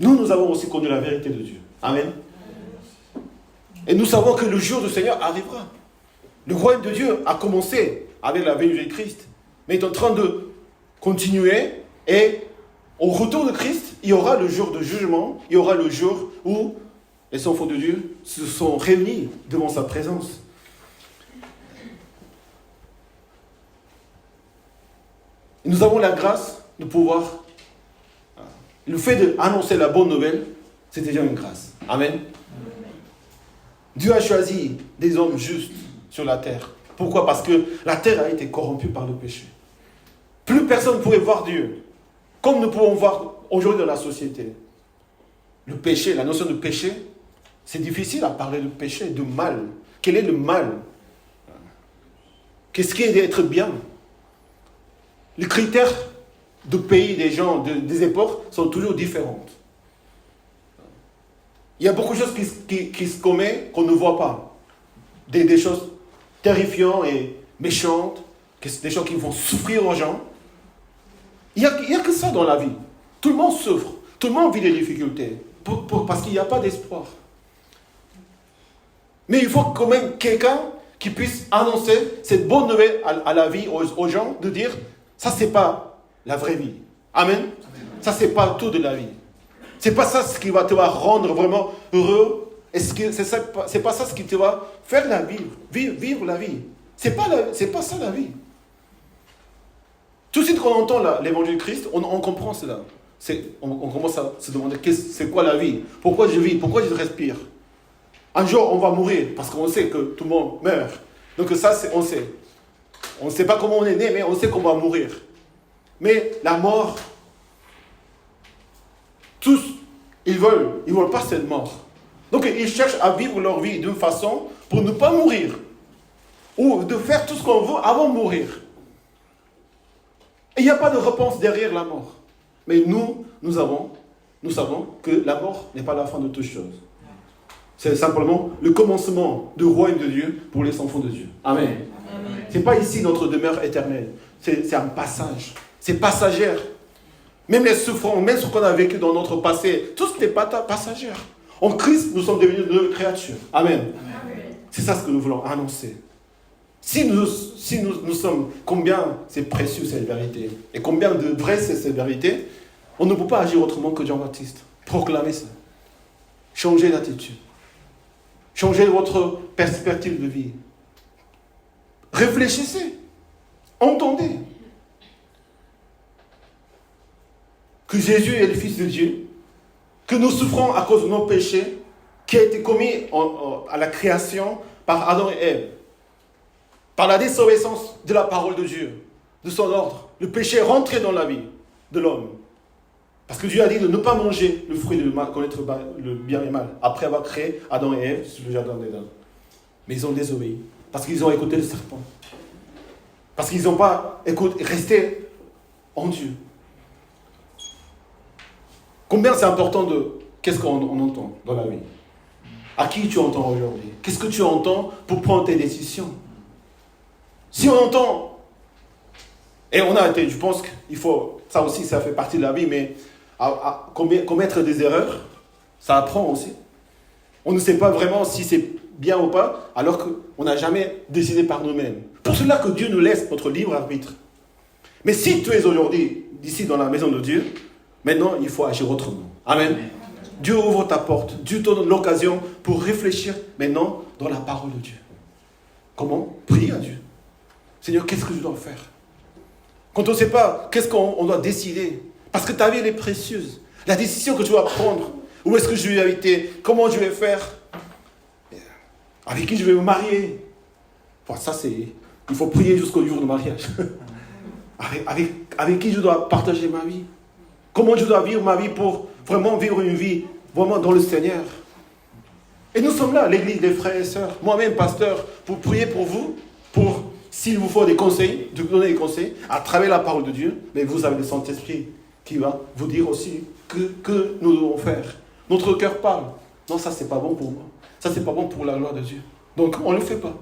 [SPEAKER 4] Nous avons aussi connu la vérité de Dieu. Amen. Et nous savons que le jour du Seigneur arrivera. Le royaume de Dieu a commencé avec la venue de Christ, mais est en train de continuer. Et au retour de Christ, il y aura le jour de jugement, il y aura le jour où les enfants de Dieu se sont réunis devant sa présence. Et nous avons la grâce de pouvoir... Le fait d'annoncer la bonne nouvelle, c'est déjà une grâce. Amen. Dieu a choisi des hommes justes sur la terre. Pourquoi? Parce que la terre a été corrompue par le péché. Plus personne ne pouvait voir Dieu. Comme nous pouvons voir aujourd'hui dans la société. Le péché, la notion de péché, c'est difficile à parler de péché, de mal. Quel est le mal? Qu'est-ce qui est d'être bien? Les critères de pays, des gens, des époques sont toujours différentes. Il y a beaucoup de choses qui se commettent qu'on ne voit pas. Des choses terrifiantes et méchantes, des choses qui vont souffrir aux gens. Il n'y a que ça dans la vie. Tout le monde souffre, tout le monde vit des difficultés, parce qu'il n'y a pas d'espoir. Mais il faut quand même quelqu'un qui puisse annoncer cette bonne nouvelle à la vie, aux gens, de dire, ça c'est pas la vraie vie. Amen. Ça c'est pas tout de la vie. C'est pas ça ce qui va te rendre vraiment heureux. C'est pas ça ce qui te va faire la vie, vivre la vie. C'est pas ça la vie. Tout de suite qu'on entend l'évangile de Christ, on comprend cela. On commence à se demander c'est quoi la vie? Pourquoi je vis? Pourquoi je respire? Un jour on va mourir parce qu'on sait que tout le monde meurt. Donc ça on sait. On ne sait pas comment on est né, mais on sait qu'on va mourir. Mais la mort, tous, ils veulent pas cette mort. Donc ils cherchent à vivre leur vie d'une façon pour ne pas mourir. Ou de faire tout ce qu'on veut avant de mourir. Et il n'y a pas de réponse derrière la mort. Mais nous savons que la mort n'est pas la fin de toutes choses. C'est simplement le commencement du royaume de Dieu pour les enfants de Dieu. Amen. Ce n'est pas ici notre demeure éternelle. C'est un passage. C'est passagère. Même les souffrances, même ce qu'on a vécu dans notre passé, tout ce n'est pas passagère. En Christ, nous sommes devenus de nouvelles créatures. Amen. C'est ça ce que nous voulons annoncer. Si nous sommes, combien c'est précieux cette vérité, et combien de vrai c'est cette vérité, on ne peut pas agir autrement que Jean-Baptiste. Proclamer ça. Changer d'attitude. Changer votre perspective de vie. Réfléchissez. Entendez. Que Jésus est le Fils de Dieu, que nous souffrons à cause de nos péchés, qui a été commis à la création par Adam et Ève, par la désobéissance de la parole de Dieu, de son ordre. Le péché est rentré dans la vie de l'homme. Parce que Dieu a dit de ne pas manger le fruit de connaître le bien et le mal, après avoir créé Adam et Ève sur le jardin d'Éden. Mais ils ont désobéi, parce qu'ils ont écouté le serpent. Parce qu'ils n'ont pas resté en Dieu. Combien c'est important qu'est-ce qu'on entend dans la vie? À qui tu entends aujourd'hui? Qu'est-ce que tu entends pour prendre tes décisions? Si on entend, et on a été, je pense qu'il faut, ça aussi ça fait partie de la vie, mais à commettre des erreurs, ça apprend aussi. On ne sait pas vraiment si c'est bien ou pas, alors qu'on n'a jamais décidé par nous-mêmes. Pour cela que Dieu nous laisse notre libre arbitre. Mais si tu es aujourd'hui, ici dans la maison de Dieu, maintenant il faut agir autrement. Amen. Dieu ouvre ta porte, Dieu te donne l'occasion pour réfléchir maintenant dans la parole de Dieu. Comment? Prier à Dieu. Seigneur, qu'est-ce que je dois faire? Quand on ne sait pas, qu'est-ce qu'on doit décider? Parce que ta vie, elle est précieuse. La décision que tu vas prendre, où est-ce que je vais habiter? Comment je vais faire? Avec qui je vais me marier? Enfin, ça, il faut prier jusqu'au jour du mariage. Avec qui je dois partager ma vie? Comment je dois vivre ma vie pour vraiment vivre une vie vraiment dans le Seigneur? Et nous sommes là, l'église, les frères et sœurs, moi-même, pasteur, pour prier pour vous, pour, s'il vous faut des conseils, de vous donner des conseils, à travers la parole de Dieu, mais vous avez le Saint-Esprit qui va vous dire aussi que nous devons faire. Notre cœur parle. Non, ça c'est pas bon pour moi. Ça c'est pas bon pour la gloire de Dieu. Donc on ne le fait pas.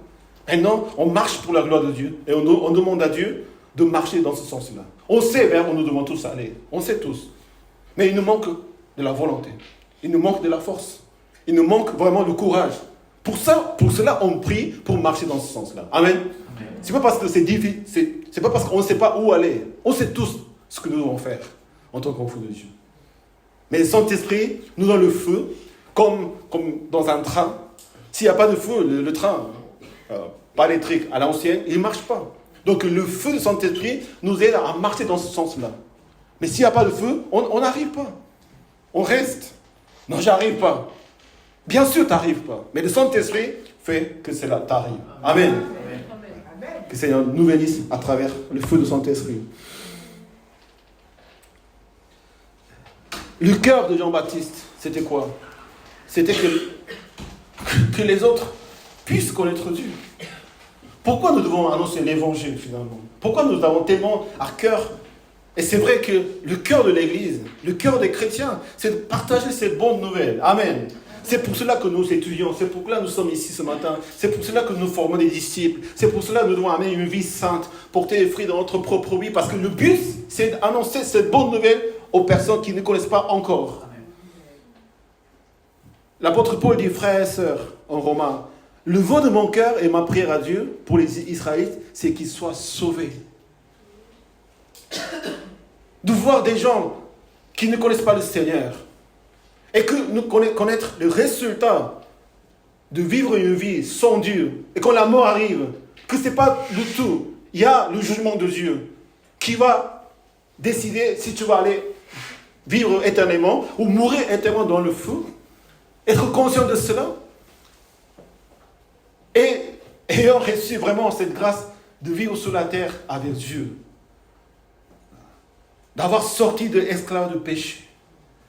[SPEAKER 4] Maintenant, on marche pour la gloire de Dieu. Et on demande à Dieu de marcher dans ce sens-là. On sait vers où nous devons tous aller. On sait tous. Mais il nous manque de la volonté. Il nous manque de la force. Il nous manque vraiment de courage. Pour cela, on prie pour marcher dans ce sens-là. Amen. C'est pas parce que c'est difficile, c'est pas parce qu'on ne sait pas où aller. On sait tous ce que nous devons faire en tant qu'enfants de Dieu. Mais le Saint-Esprit nous donne le feu, comme dans un train. S'il n'y a pas de feu, le train, pas électrique, à l'ancienne, il ne marche pas. Donc le feu du Saint-Esprit nous aide à marcher dans ce sens-là. Mais s'il n'y a pas de feu, on n'arrive pas. On reste. Non, j'arrive pas. Bien sûr, tu n'arrives pas. Mais le Saint-Esprit fait que c'est là, tu arrives. Amen. Que le Seigneur nous bénisse à travers le feu du Saint-Esprit. Le cœur de Jean-Baptiste, c'était quoi? C'était que les autres puissent connaître Dieu. Pourquoi nous devons annoncer l'évangile finalement? Pourquoi nous avons tellement à cœur? Et c'est vrai que le cœur de l'Église, le cœur des chrétiens, c'est de partager cette bonne nouvelle. Amen. C'est pour cela que nous étudions, c'est pour cela que nous sommes ici ce matin, c'est pour cela que nous formons des disciples, c'est pour cela que nous devons amener une vie sainte, porter les fruits dans notre propre vie, parce que le but, c'est d'annoncer cette bonne nouvelle aux personnes qui ne connaissent pas encore. L'apôtre Paul dit, frères et sœurs, en Romains, le vœu de mon cœur et ma prière à Dieu pour les Israélites, c'est qu'ils soient sauvés. De voir des gens qui ne connaissent pas le Seigneur et que nous connaître le résultat de vivre une vie sans Dieu et quand la mort arrive, que ce n'est pas du tout, il y a le jugement de Dieu qui va décider si tu vas aller vivre éternellement ou mourir éternellement dans le feu. Être conscient de cela et ayant reçu vraiment cette grâce de vivre sur la terre avec Dieu, d'avoir sorti de l'esclavage de péché,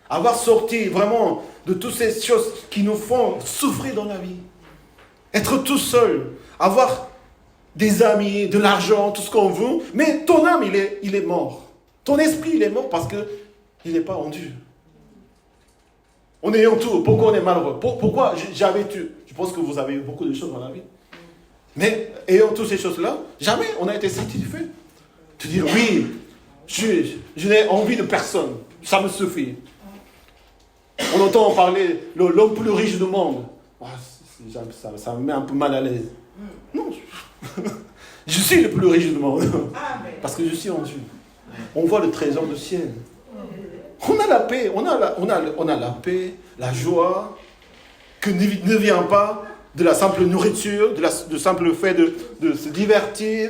[SPEAKER 4] avoir sorti vraiment de toutes ces choses qui nous font souffrir dans la vie, être tout seul, avoir des amis, de l'argent, tout ce qu'on veut, mais ton âme, il est mort. Ton esprit, il est mort parce qu'il n'est pas en Dieu. On est en tout. Pourquoi on est malheureux? Pourquoi j'avais tu? Je pense que vous avez eu beaucoup de choses dans la vie. Mais ayant toutes ces choses-là, jamais on a été satisfait. Tu dis, oui, je n'ai envie de personne. Ça me suffit. On entend parler l'homme plus riche du monde. Ça me met un peu mal à l'aise. Non, je suis le plus riche du monde. Parce que je suis en Dieu. On voit le trésor du ciel. On a la paix, on a la paix, la joie, que ne vient pas de la simple nourriture, du simple fait de se divertir,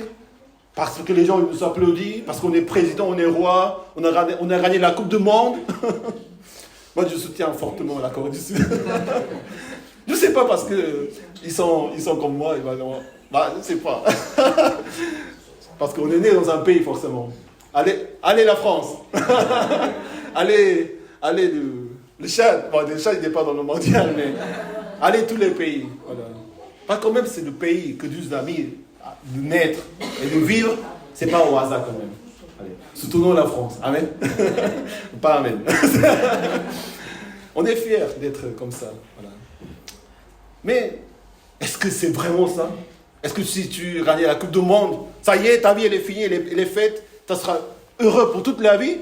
[SPEAKER 4] parce que les gens nous applaudissent, parce qu'on est président, on est roi, on a gagné la Coupe du Monde. Moi, je soutiens fortement la Corée du Sud. Je ne sais pas parce qu'ils sont comme moi, je ne sais pas. Parce qu'on est né dans un pays, forcément. Allez la France. allez le Tchad. Bon, le Tchad, il n'est pas dans le mondial, mais allez tous les pays. Voilà. Pas quand même, c'est le pays que Dieu nous a mis de naître et de vivre. C'est pas au hasard quand même. Allez, soutenons la France. Amen. Pas amen. On est fiers d'être comme ça. Voilà. Mais est-ce que c'est vraiment ça? Est-ce que si tu gagnes la Coupe du Monde, ça y est, ta vie elle est finie, elle est faite, tu seras heureux pour toute la vie?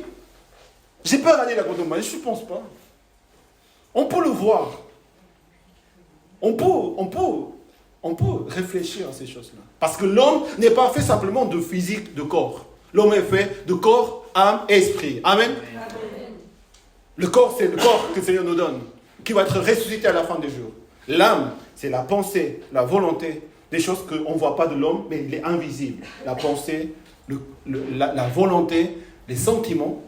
[SPEAKER 4] J'ai pas gagné la Coupe du Monde, je ne pense pas. On peut le voir. On peut réfléchir à ces choses-là. Parce que l'homme n'est pas fait simplement de physique, de corps. L'homme est fait de corps, âme et esprit. Amen. Le corps, c'est le corps que le Seigneur nous donne, qui va être ressuscité à la fin des jours. L'âme, c'est la pensée, la volonté, des choses qu'on ne voit pas de l'homme, mais il est invisible. La pensée, la volonté, les sentiments.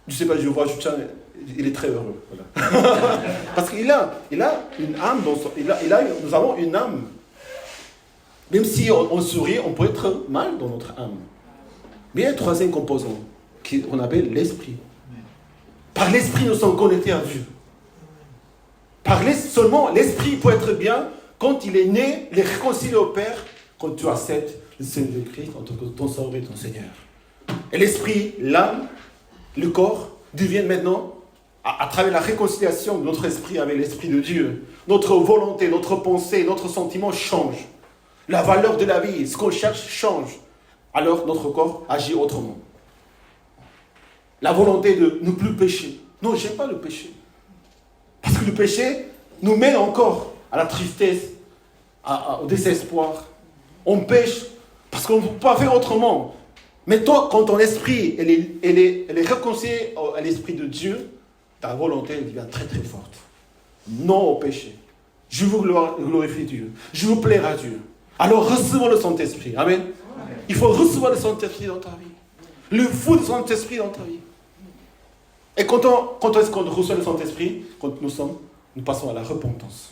[SPEAKER 4] Je ne sais pas, je vois, il est très heureux. Voilà. Parce qu'il a une âme, nous avons une âme. Même si on sourit, on peut être mal dans notre âme. Mais il y a un troisième composant, qu'on appelle l'esprit. Par l'esprit, nous sommes connectés à Dieu. Seulement, l'esprit peut être bien quand il est né, il est réconcilié au Père, quand tu acceptes le Seigneur de Christ en tant que ton Sauveur et ton Seigneur. Et l'esprit, l'âme, le corps deviennent maintenant à travers la réconciliation de notre esprit avec l'Esprit de Dieu, notre volonté, notre pensée, notre sentiment change. La valeur de la vie, ce qu'on cherche change. Alors notre corps agit autrement. La volonté de ne plus pécher. Non, je n'aime pas le péché. Parce que le péché nous mène encore à la tristesse, au désespoir. On pêche parce qu'on ne peut pas faire autrement. Mais toi, quand ton esprit elle est réconcilié à l'Esprit de Dieu, ta volonté elle devient très très forte. Non au péché. Je veux glorifier Dieu. Je veux plaire à Dieu. Alors recevons le Saint-Esprit. Amen. Amen. Il faut recevoir le Saint-Esprit dans ta vie. Le feu du Saint-Esprit dans ta vie. Et quand est-ce qu'on reçoit le Saint-Esprit? Quand nous passons à la repentance.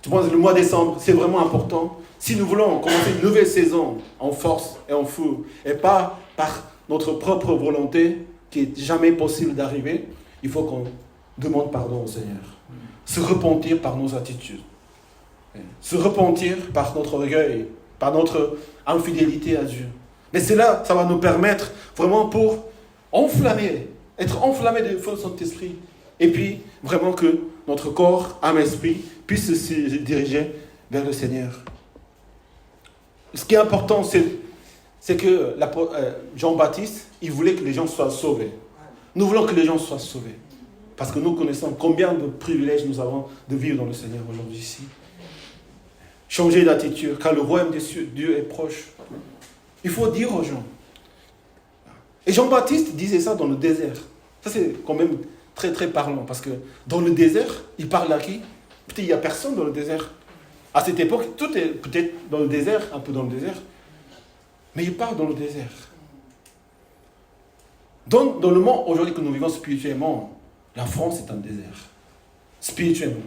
[SPEAKER 4] Tu penses que le mois de décembre, c'est vraiment important. Si nous voulons commencer une nouvelle saison en force et en feu, et pas par notre propre volonté, qui est jamais possible d'arriver, il faut qu'on demande pardon au Seigneur. Se repentir par nos attitudes. Se repentir par notre orgueil, par notre infidélité à Dieu. Mais c'est là, ça va nous permettre vraiment pour être enflammé du feu de Saint-Esprit. Et puis, vraiment que notre corps, âme, esprit, puisse se diriger vers le Seigneur. Ce qui est important, c'est que Jean-Baptiste, il voulait que les gens soient sauvés. Nous voulons que les gens soient sauvés. Parce que nous connaissons combien de privilèges nous avons de vivre dans le Seigneur aujourd'hui ici. Changer d'attitude, car le royaume des cieux, Dieu est proche. Il faut dire aux gens. Et Jean-Baptiste disait ça dans le désert. Ça, c'est quand même très, très parlant. Parce que dans le désert, il parle à qui? Peut-être il n'y a personne dans le désert. À cette époque, tout est peut-être dans le désert, un peu dans le désert. Mais il parle dans le désert. Dans le monde aujourd'hui que nous vivons spirituellement, la France est un désert. Spirituellement.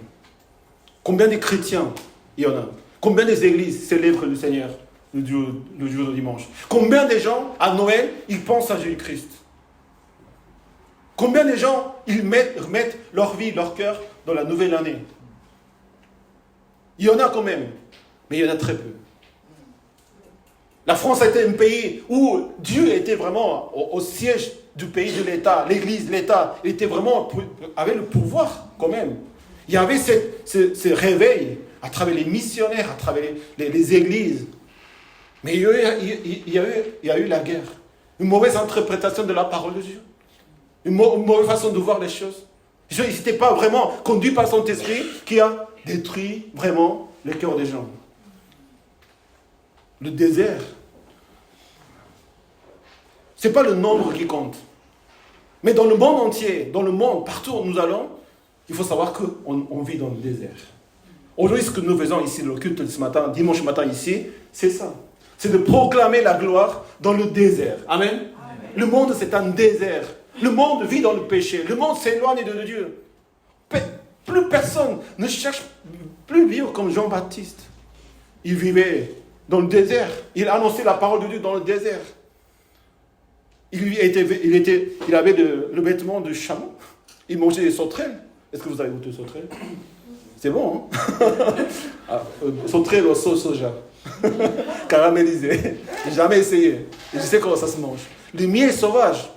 [SPEAKER 4] Combien de chrétiens il y en a? Combien des églises célèbrent le Seigneur le jour de dimanche? Combien de gens, à Noël, ils pensent à Jésus-Christ? Combien de gens, ils remettent leur vie, leur cœur dans la nouvelle année? Il y en a quand même, mais il y en a très peu. La France a été un pays où Dieu était vraiment au siège du pays, de l'État, l'Église, l'État, il était vraiment, avait le pouvoir quand même. Il y avait ce réveil à travers les missionnaires, à travers les églises. Mais il y a eu la guerre, une mauvaise interprétation de la parole de Dieu, une mauvaise façon de voir les choses. Ce n'était pas vraiment conduit par son esprit qui a détruit vraiment le cœur des gens. Le désert, ce n'est pas le nombre qui compte. Mais dans le monde entier, dans le monde, partout où nous allons, il faut savoir qu'on vit dans le désert. Aujourd'hui, ce que nous faisons ici, le culte de ce matin, dimanche matin ici, c'est ça. C'est de proclamer la gloire dans le désert. Amen. Amen. Le monde, c'est un désert. Le monde vit dans le péché. Le monde s'éloigne de Dieu. Plus personne ne cherche plus vivre comme Jean-Baptiste. Il vivait dans le désert. Il annonçait la parole de Dieu dans le désert. Il avait le vêtement de chameau. Il mangeait des sauterelles. Est-ce que vous avez goûté sauterelles? C'est bon, hein? Sauterelles au sauce soja. Caramélisé. J'ai jamais essayé. Je sais comment ça se mange. Le miel sauvage.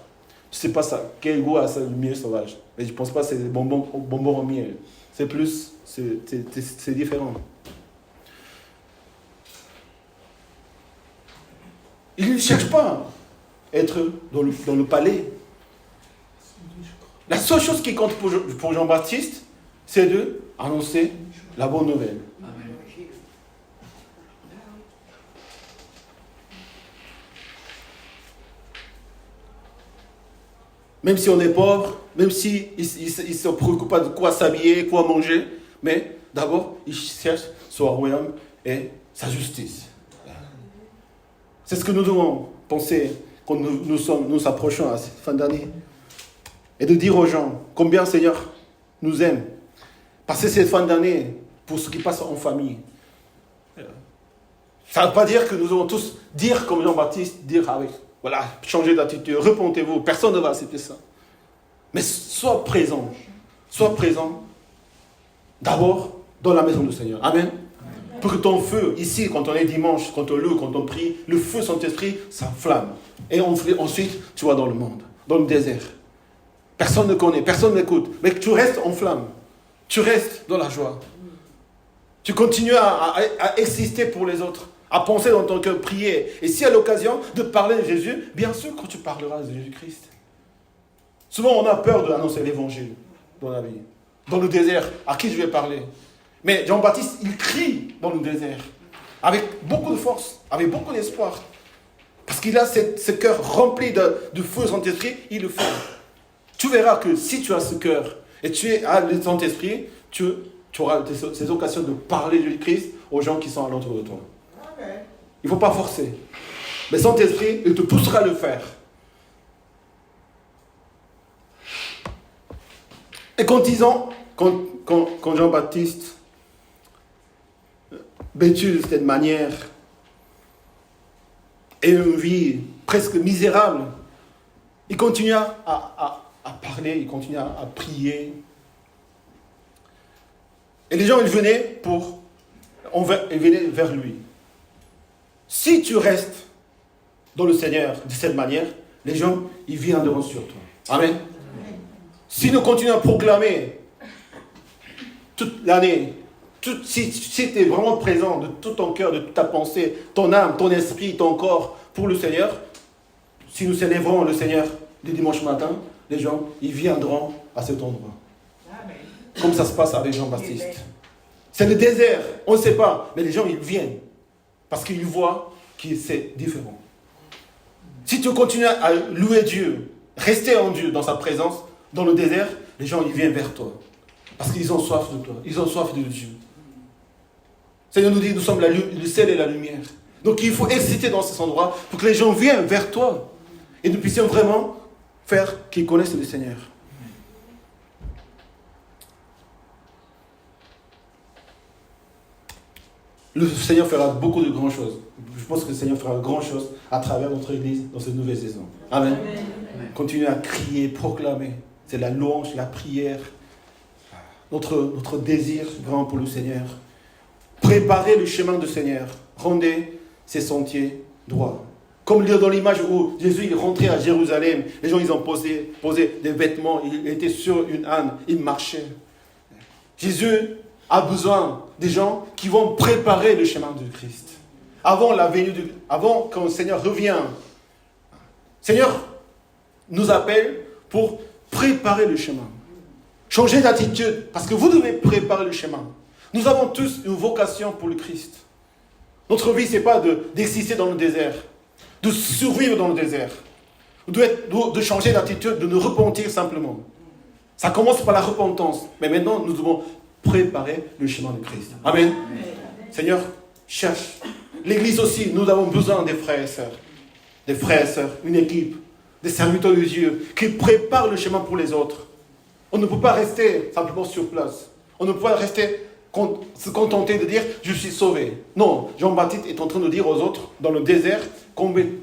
[SPEAKER 4] Je ne sais pas ça. Quel goût a ça, le miel sauvage? Mais je ne pense pas que c'est des bonbons au miel. C'est plus... C'est différent. Il ne cherche pas à être dans le palais. La seule chose qui compte pour Jean-Baptiste, c'est de annoncer la bonne nouvelle. Même si on est pauvre, même si il ne se préoccupe pas de quoi s'habiller, quoi manger, mais d'abord, il cherche son royaume et sa justice. C'est ce que nous devons penser quand nous approchons à cette fin d'année. Et de dire aux gens combien le Seigneur nous aime. Passer cette fin d'année pour ce qui passe en famille. Ça ne veut pas dire que nous devons tous dire comme Jean-Baptiste, dire avec, voilà, changer d'attitude, repentez-vous. Personne ne va accepter ça. Mais sois présent. Sois présent d'abord dans la maison du Seigneur. Amen. Pour que ton feu, ici, quand on est dimanche, quand on loue, quand on prie, le feu de Saint-Esprit s'enflamme. Et ensuite, tu vas dans le monde, dans le désert. Personne ne connaît, personne n'écoute. Mais tu restes en flamme. Tu restes dans la joie. Tu continues à exister pour les autres, à penser dans ton cœur, prier. Et si à l'occasion de parler de Jésus, bien sûr que tu parleras de Jésus-Christ. Souvent, on a peur d'annoncer l'évangile dans la vie. Dans le désert, à qui je vais parler? Mais Jean-Baptiste, il crie dans le désert, avec beaucoup de force, avec beaucoup d'espoir. Parce qu'il a ce cœur rempli de feu Saint-Esprit, il le fait. Tu verras que si tu as ce cœur, et tu as le Saint-Esprit, tu auras ces occasions de parler de Christ aux gens qui sont alentour de toi. Il ne faut pas forcer. Mais Saint-Esprit, il te poussera à le faire. Et quand Jean-Baptiste, vêtu de cette manière, et une vie presque misérable, il continue à parler, il continue à prier. Et les gens, ils venaient vers lui. Si tu restes dans le Seigneur de cette manière, les gens, ils viendront sur toi. Amen. Si nous continuons à proclamer toute l'année, si tu es vraiment présent de tout ton cœur, de toute ta pensée, ton âme, ton esprit, ton corps pour le Seigneur, si nous célébrons le Seigneur le dimanche matin, les gens, ils viendront à cet endroit. Amen. Comme ça se passe avec Jean-Baptiste. C'est le désert, on ne sait pas, mais les gens, ils viennent parce qu'ils voient que c'est différent. Si tu continues à louer Dieu, rester en Dieu, dans sa présence, dans le désert, les gens, ils viennent vers toi. Parce qu'ils ont soif de toi, ils ont soif de Dieu. Seigneur nous dit, nous sommes le sel et la lumière. Donc il faut exciter dans cet endroit pour que les gens viennent vers toi. Et nous puissions vraiment faire qu'ils connaissent le Seigneur. Le Seigneur fera beaucoup de grandes choses. Je pense que le Seigneur fera de grandes choses à travers notre Église dans cette nouvelle saison. Amen. Amen. Continuez à crier, proclamer. C'est la louange, la prière. Notre désir vraiment pour le Seigneur. Préparez le chemin du Seigneur. Rendez ses sentiers droits. Comme dans l'image où Jésus est rentré à Jérusalem, les gens ils ont posé des vêtements, il était sur une âne, il marchait. Jésus a besoin des gens qui vont préparer le chemin du Christ. Avant quand le Seigneur revient, le Seigneur nous appelle pour préparer le chemin. Changer d'attitude, parce que vous devez préparer le chemin. Nous avons tous une vocation pour le Christ. Notre vie, ce n'est pas d'exister dans le désert, de survivre dans le désert, de changer d'attitude, de nous repentir simplement. Ça commence par la repentance, mais maintenant, nous devons préparer le chemin de Christ. Amen. Amen. Seigneur, cherche. L'Église aussi, nous avons besoin des frères et sœurs. Des frères et sœurs, une équipe, des serviteurs de Dieu qui préparent le chemin pour les autres. On ne peut pas rester simplement sur place. On ne peut pas se contenter de dire « je suis sauvé ». Non, Jean-Baptiste est en train de dire aux autres dans le désert «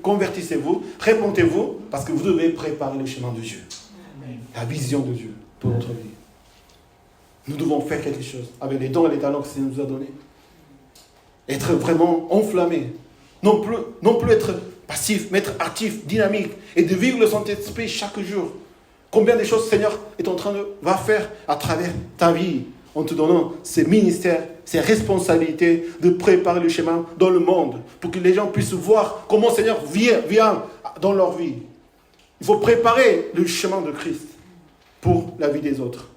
[SPEAKER 4] convertissez-vous, répentez-vous, parce que vous devez préparer le chemin de Dieu ». La vision de Dieu pour notre vie. Nous devons faire quelque chose avec les dons et les talents que Seigneur nous a donnés. Être vraiment enflammé. Non plus être passif, mais être actif, dynamique. Et de vivre le Saint-Esprit chaque jour. Combien de choses Seigneur va faire à travers ta vie en te donnant ces ministères, ces responsabilités de préparer le chemin dans le monde pour que les gens puissent voir comment Seigneur vient dans leur vie. Il faut préparer le chemin de Christ pour la vie des autres.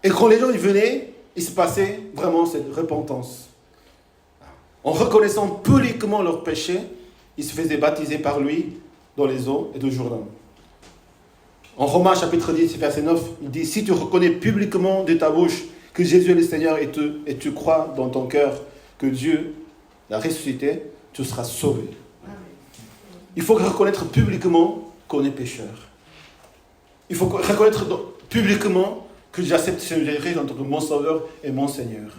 [SPEAKER 4] Et quand les gens y venaient, il se passait vraiment cette repentance. En reconnaissant publiquement leurs péchés, ils se faisaient baptiser par lui dans les eaux et de Jourdain. En Romains chapitre 10, verset 9, il dit « Si tu reconnais publiquement de ta bouche que Jésus est le Seigneur et tu crois dans ton cœur que Dieu l'a ressuscité, tu seras sauvé. » Il faut reconnaître publiquement qu'on est pécheur. Il faut reconnaître publiquement que j'accepte Jésus en tant que mon Sauveur et mon Seigneur.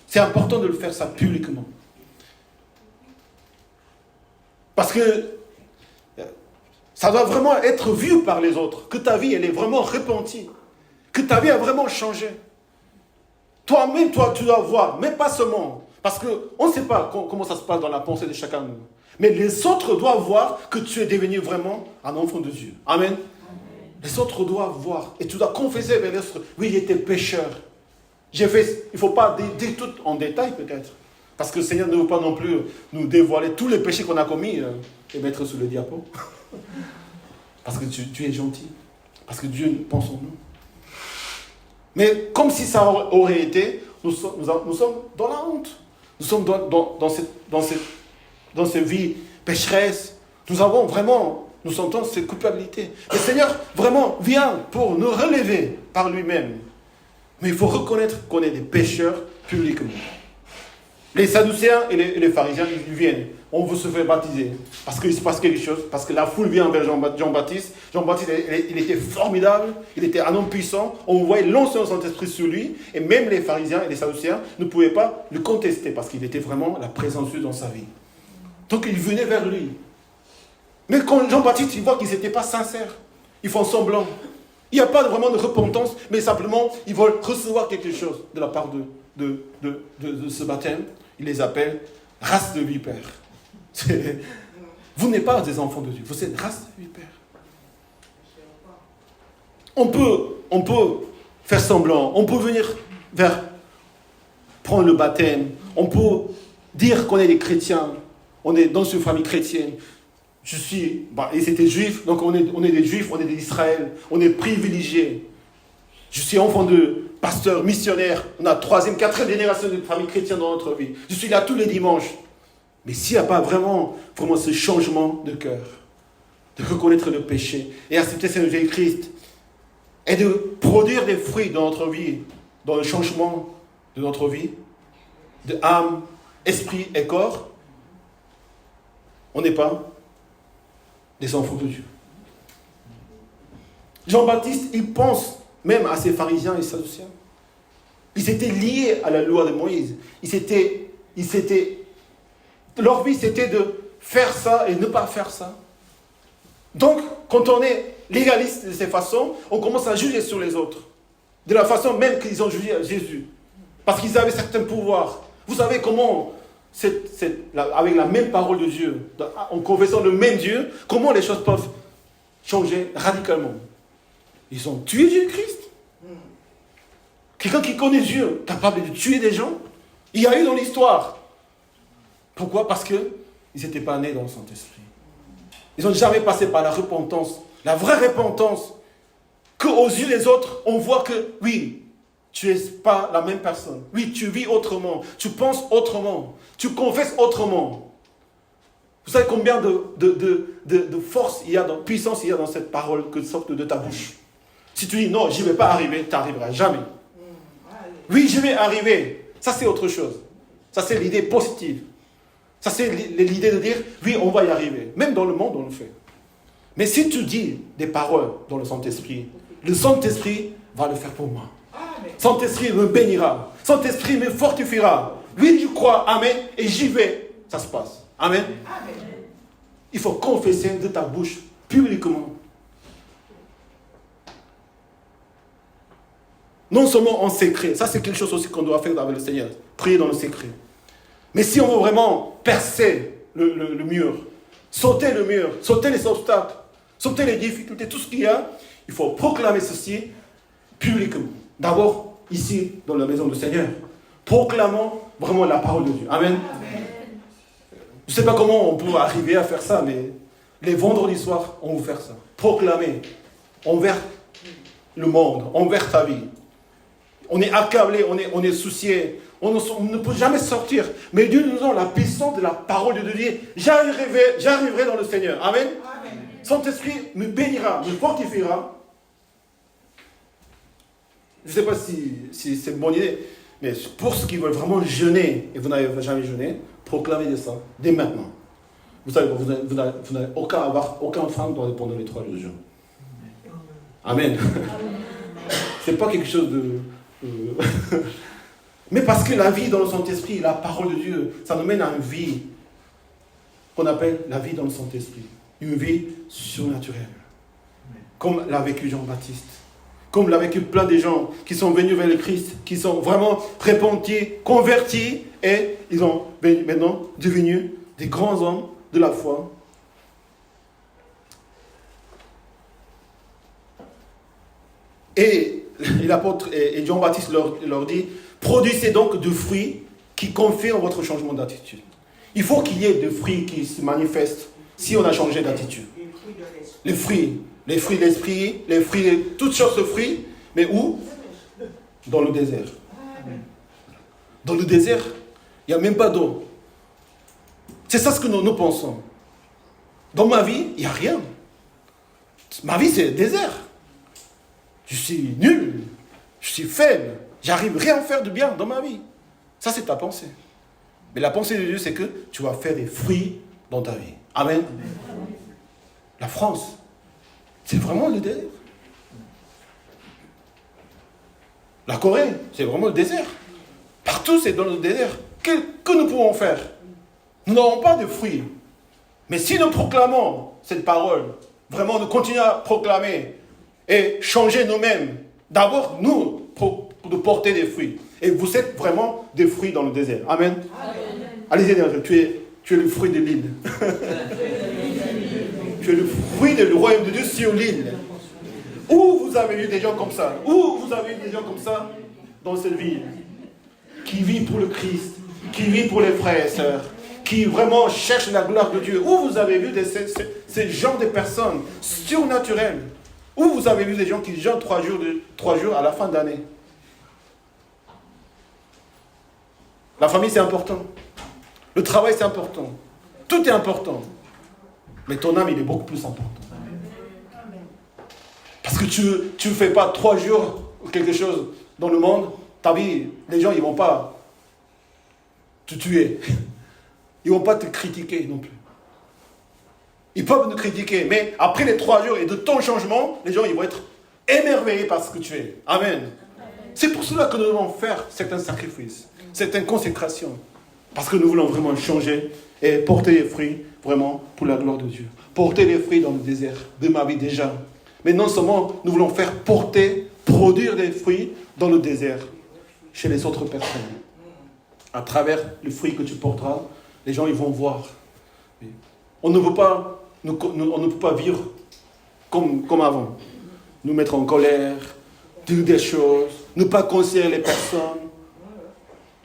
[SPEAKER 4] C'est important de le faire ça publiquement. Parce que ça doit vraiment être vu par les autres, que ta vie elle est vraiment repentie, que ta vie a vraiment changé. Toi-même, tu dois voir, mais pas seulement. Parce qu'on ne sait pas comment ça se passe dans la pensée de chacun de nous. Mais les autres doivent voir que tu es devenu vraiment un enfant de Dieu. Amen. Amen. Les autres doivent voir. Et tu dois confesser vers les autres. Oui, j'étais pécheur. Il ne faut pas dire tout en détail peut-être. Parce que le Seigneur ne veut pas non plus nous dévoiler tous les péchés qu'on a commis et mettre sur le diapo. Parce que tu es gentil. Parce que Dieu pense en nous. Mais comme si ça aurait été, nous sommes dans la honte. Nous sommes dans cette vie pécheresse. Nous sentons cette culpabilité. Le Seigneur vraiment vient pour nous relever par lui-même. Mais il faut reconnaître qu'on est des pécheurs publiquement. Les Sadducéens et les pharisiens, ils viennent. On veut se faire baptiser. Parce qu'il se passe quelque chose. Parce que la foule vient vers Jean-Baptiste. Jean-Baptiste, il était formidable. Il était un homme puissant. On voyait l'onction Saint-Esprit sur lui. Et même les pharisiens et les Sadducéens ne pouvaient pas le contester. Parce qu'il était vraiment la présence de Dieu dans sa vie. Donc ils venaient vers lui. Mais quand Jean-Baptiste, il voit qu'ils n'étaient pas sincères. Ils font semblant. Il n'y a pas vraiment de repentance. Mais simplement, ils veulent recevoir quelque chose de la part de ce baptême. Il les appelle race de vipères. Vous n'êtes pas des enfants de Dieu, vous êtes race de vipères. On peut faire semblant, on peut venir prendre le baptême, on peut dire qu'on est des chrétiens, on est dans une famille chrétienne. Ils étaient juifs, donc on est des juifs, on est d'Israël, on est privilégiés. Je suis enfant de pasteur, missionnaire, on a 3e, 4e génération de famille chrétienne dans notre vie. Je suis là tous les dimanches. Mais s'il n'y a pas vraiment ce changement de cœur, de reconnaître le péché et accepter Seigneur Jésus-Christ et de produire des fruits dans notre vie, dans le changement de notre vie, de âme, esprit et corps, on n'est pas des enfants de Dieu. Jean-Baptiste, il pense même à ces pharisiens et sadducéens. Ils étaient liés à la loi de Moïse. Leur vie, c'était de faire ça et ne pas faire ça. Donc, quand on est légaliste de ces façons, on commence à juger sur les autres. De la façon même qu'ils ont jugé Jésus. Parce qu'ils avaient certains pouvoirs. Vous savez comment, avec la même parole de Dieu, en confessant le même Dieu, comment les choses peuvent changer radicalement. Ils ont tué Jésus-Christ. Quelqu'un qui connaît Dieu, capable de tuer des gens, il y a eu dans l'histoire. Pourquoi ? Parce qu'ils n'étaient pas nés dans le Saint-Esprit. Ils n'ont jamais passé par la repentance, la vraie repentance, qu'aux yeux des autres, on voit que, oui, tu n'es pas la même personne. Oui, tu vis autrement, tu penses autrement, tu confesses autrement. Vous savez combien de force il y a, de puissance il y a dans cette parole que sorte de ta bouche. Si tu dis non, je ne vais pas arriver, tu n'arriveras jamais. Oui, je vais arriver. Ça, c'est autre chose. Ça, c'est l'idée positive. Ça, c'est l'idée de dire, oui, on va y arriver. Même dans le monde, on le fait. Mais si tu dis des paroles dans le Saint-Esprit va le faire pour moi. Saint-Esprit me bénira. Saint-Esprit me fortifiera. Oui, je crois, amen, et j'y vais. Ça se passe. Amen. Il faut confesser de ta bouche publiquement. Non seulement en secret, ça c'est quelque chose aussi qu'on doit faire avec le Seigneur, prier dans le secret. Mais si on veut vraiment percer le mur, sauter le mur, sauter les obstacles, sauter les difficultés, tout ce qu'il y a, il faut proclamer ceci publiquement. D'abord, ici, dans la maison du Seigneur, proclamons vraiment la parole de Dieu. Amen. Je ne sais pas comment on peut arriver à faire ça, mais les vendredis soirs, on va faire ça. Proclamer envers le monde, envers ta vie. On est accablé, on est soucié, on ne peut jamais sortir. Mais Dieu nous donne la puissance de la parole de Dieu. J'arriverai dans le Seigneur. Amen. Amen. Saint-Esprit me bénira, me fortifiera. Je ne sais pas si c'est une bonne idée, mais pour ceux qui veulent vraiment jeûner, et vous n'avez jamais jeûné, proclamez de ça, dès maintenant. Vous savez, vous n'avez aucun frein pendant les 3 jours de jeûne. Amen. Ce n'est pas quelque chose de... Mais parce que la vie dans le Saint-Esprit, la parole de Dieu, ça nous mène à une vie qu'on appelle la vie dans le Saint-Esprit. Une vie surnaturelle. Comme l'a vécu Jean-Baptiste. comme l'a vécu plein de gens qui sont venus vers le Christ, qui sont vraiment repentis, convertis, et ils ont maintenant devenu des grands hommes de la foi. Et l'apôtre et Jean-Baptiste leur dit, produisez donc de fruits qui confirment votre changement d'attitude. Il faut qu'il y ait des fruits qui se manifestent si on a changé d'attitude. Les fruits de l'esprit, les fruits, toutes sortes de fruits, mais où? Dans le désert. Dans le désert, il n'y a même pas d'eau. C'est ça ce que nous pensons. Dans ma vie, il n'y a rien. Ma vie, c'est le désert. Je suis nul, je suis faible, j'arrive rien à faire de bien dans ma vie. Ça, c'est ta pensée. Mais la pensée de Dieu, c'est que tu vas faire des fruits dans ta vie. Amen. La France, c'est vraiment le désert. La Corée, c'est vraiment le désert. Partout, c'est dans le désert. Que nous pouvons faire? Nous n'avons pas de fruits. Mais si nous proclamons cette parole, vraiment nous continuons à proclamer et changer nous-mêmes, d'abord nous, pour porter des fruits. Et vous êtes vraiment des fruits dans le désert. Amen. Allez-y, tu es le fruit de l'île. Tu es le fruit du royaume de Dieu sur l'île. Où vous avez eu des gens comme ça? Où vous avez eu des gens comme ça dans cette ville? Qui vivent pour le Christ, qui vivent pour les frères et sœurs, qui vraiment cherchent la gloire de Dieu. Où vous avez vu ces genres de personnes surnaturelles? Où vous avez vu des gens qui jeûnent 3 jours à la fin d'année? La famille, c'est important. Le travail, c'est important. Tout est important. Mais ton âme, il est beaucoup plus important. Parce que tu ne fais pas 3 jours ou quelque chose dans le monde, ta vie, les gens, ils ne vont pas te tuer. Ils ne vont pas te critiquer non plus. Ils peuvent nous critiquer, mais après les 3 jours et de ton changement, les gens, ils vont être émerveillés par ce que tu es. Amen. C'est pour cela que nous devons faire certains sacrifices, certaines consécrations. Parce que nous voulons vraiment changer et porter les fruits vraiment pour la gloire de Dieu. Porter les fruits dans le désert de ma vie déjà. Mais non seulement nous voulons faire produire des fruits dans le désert chez les autres personnes. À travers le fruit que tu porteras, les gens ils vont voir. On ne peut pas vivre comme avant. Nous mettre en colère, dire des choses, ne pas considérer les personnes.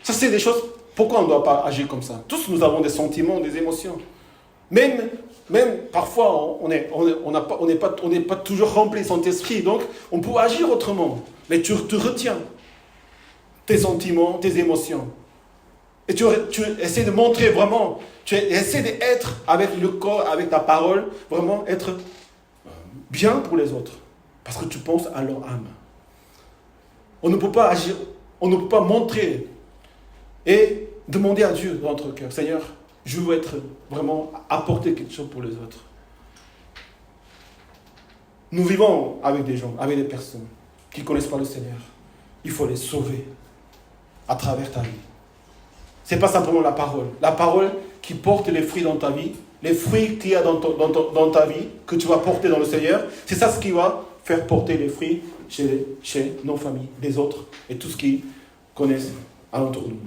[SPEAKER 4] Ça, c'est des choses. Pourquoi on ne doit pas agir comme ça? Tous nous avons des sentiments, des émotions. Même parfois, on n'est pas toujours rempli de son esprit. Donc, on peut agir autrement. Mais tu te retiens tes sentiments, tes émotions. Et tu essaies de montrer vraiment, tu essaies d'être avec le corps, avec ta parole, vraiment être bien pour les autres. Parce que tu penses à leur âme. On ne peut pas agir, on ne peut pas montrer et demander à Dieu dans notre cœur, Seigneur, je veux être vraiment apporter quelque chose pour les autres. Nous vivons avec des gens, avec des personnes qui ne connaissent pas le Seigneur. Il faut les sauver à travers ta vie. Ce n'est pas simplement la parole. La parole qui porte les fruits dans ta vie, les fruits qu'il y a dans ta vie, que tu vas porter dans le Seigneur, c'est ça ce qui va faire porter les fruits chez nos familles, les autres et tout ce qu'ils connaissent alentour de nous.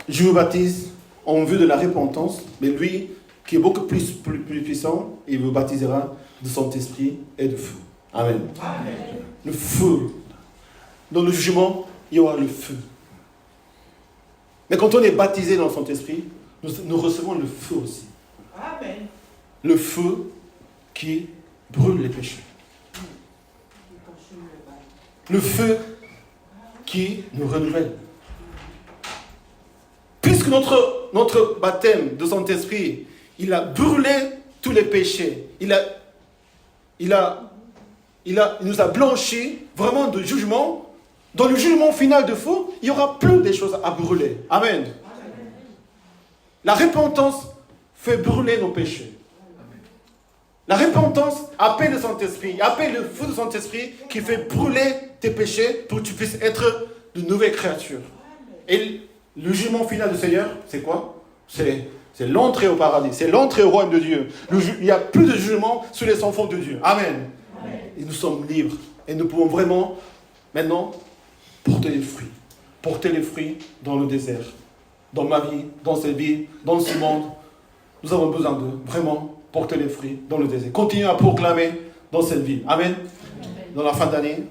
[SPEAKER 4] Je vous baptise en vue de la repentance, mais lui, qui est beaucoup plus puissant, il vous baptisera de son esprit et de feu. Amen. Amen. Le feu. Dans le jugement, il y aura le feu. Mais quand on est baptisé dans son esprit, nous recevons le feu aussi. Amen. Le feu qui brûle les péchés. Le feu qui nous renouvelle. Puisque notre baptême de Saint-Esprit, il a brûlé tous les péchés. Il nous a blanchis vraiment de jugement. Dans le jugement final de feu, il n'y aura plus de choses à brûler. Amen. Amen. La repentance fait brûler nos péchés. La repentance appelle le Saint-Esprit, appelle le feu du Saint-Esprit qui fait brûler tes péchés pour que tu puisses être de nouvelles créatures. Et le jugement final du Seigneur, c'est quoi? C'est l'entrée au paradis, c'est l'entrée au royaume de Dieu. Il n'y a plus de jugement sur les enfants de Dieu. Amen. Et nous sommes libres. Et nous pouvons vraiment, maintenant, porter les fruits. Porter les fruits dans le désert. Dans ma vie, dans cette vie, dans ce monde. Nous avons besoin de vraiment porter les fruits dans le désert. Continuez à proclamer dans cette vie. Amen. Dans la fin d'année,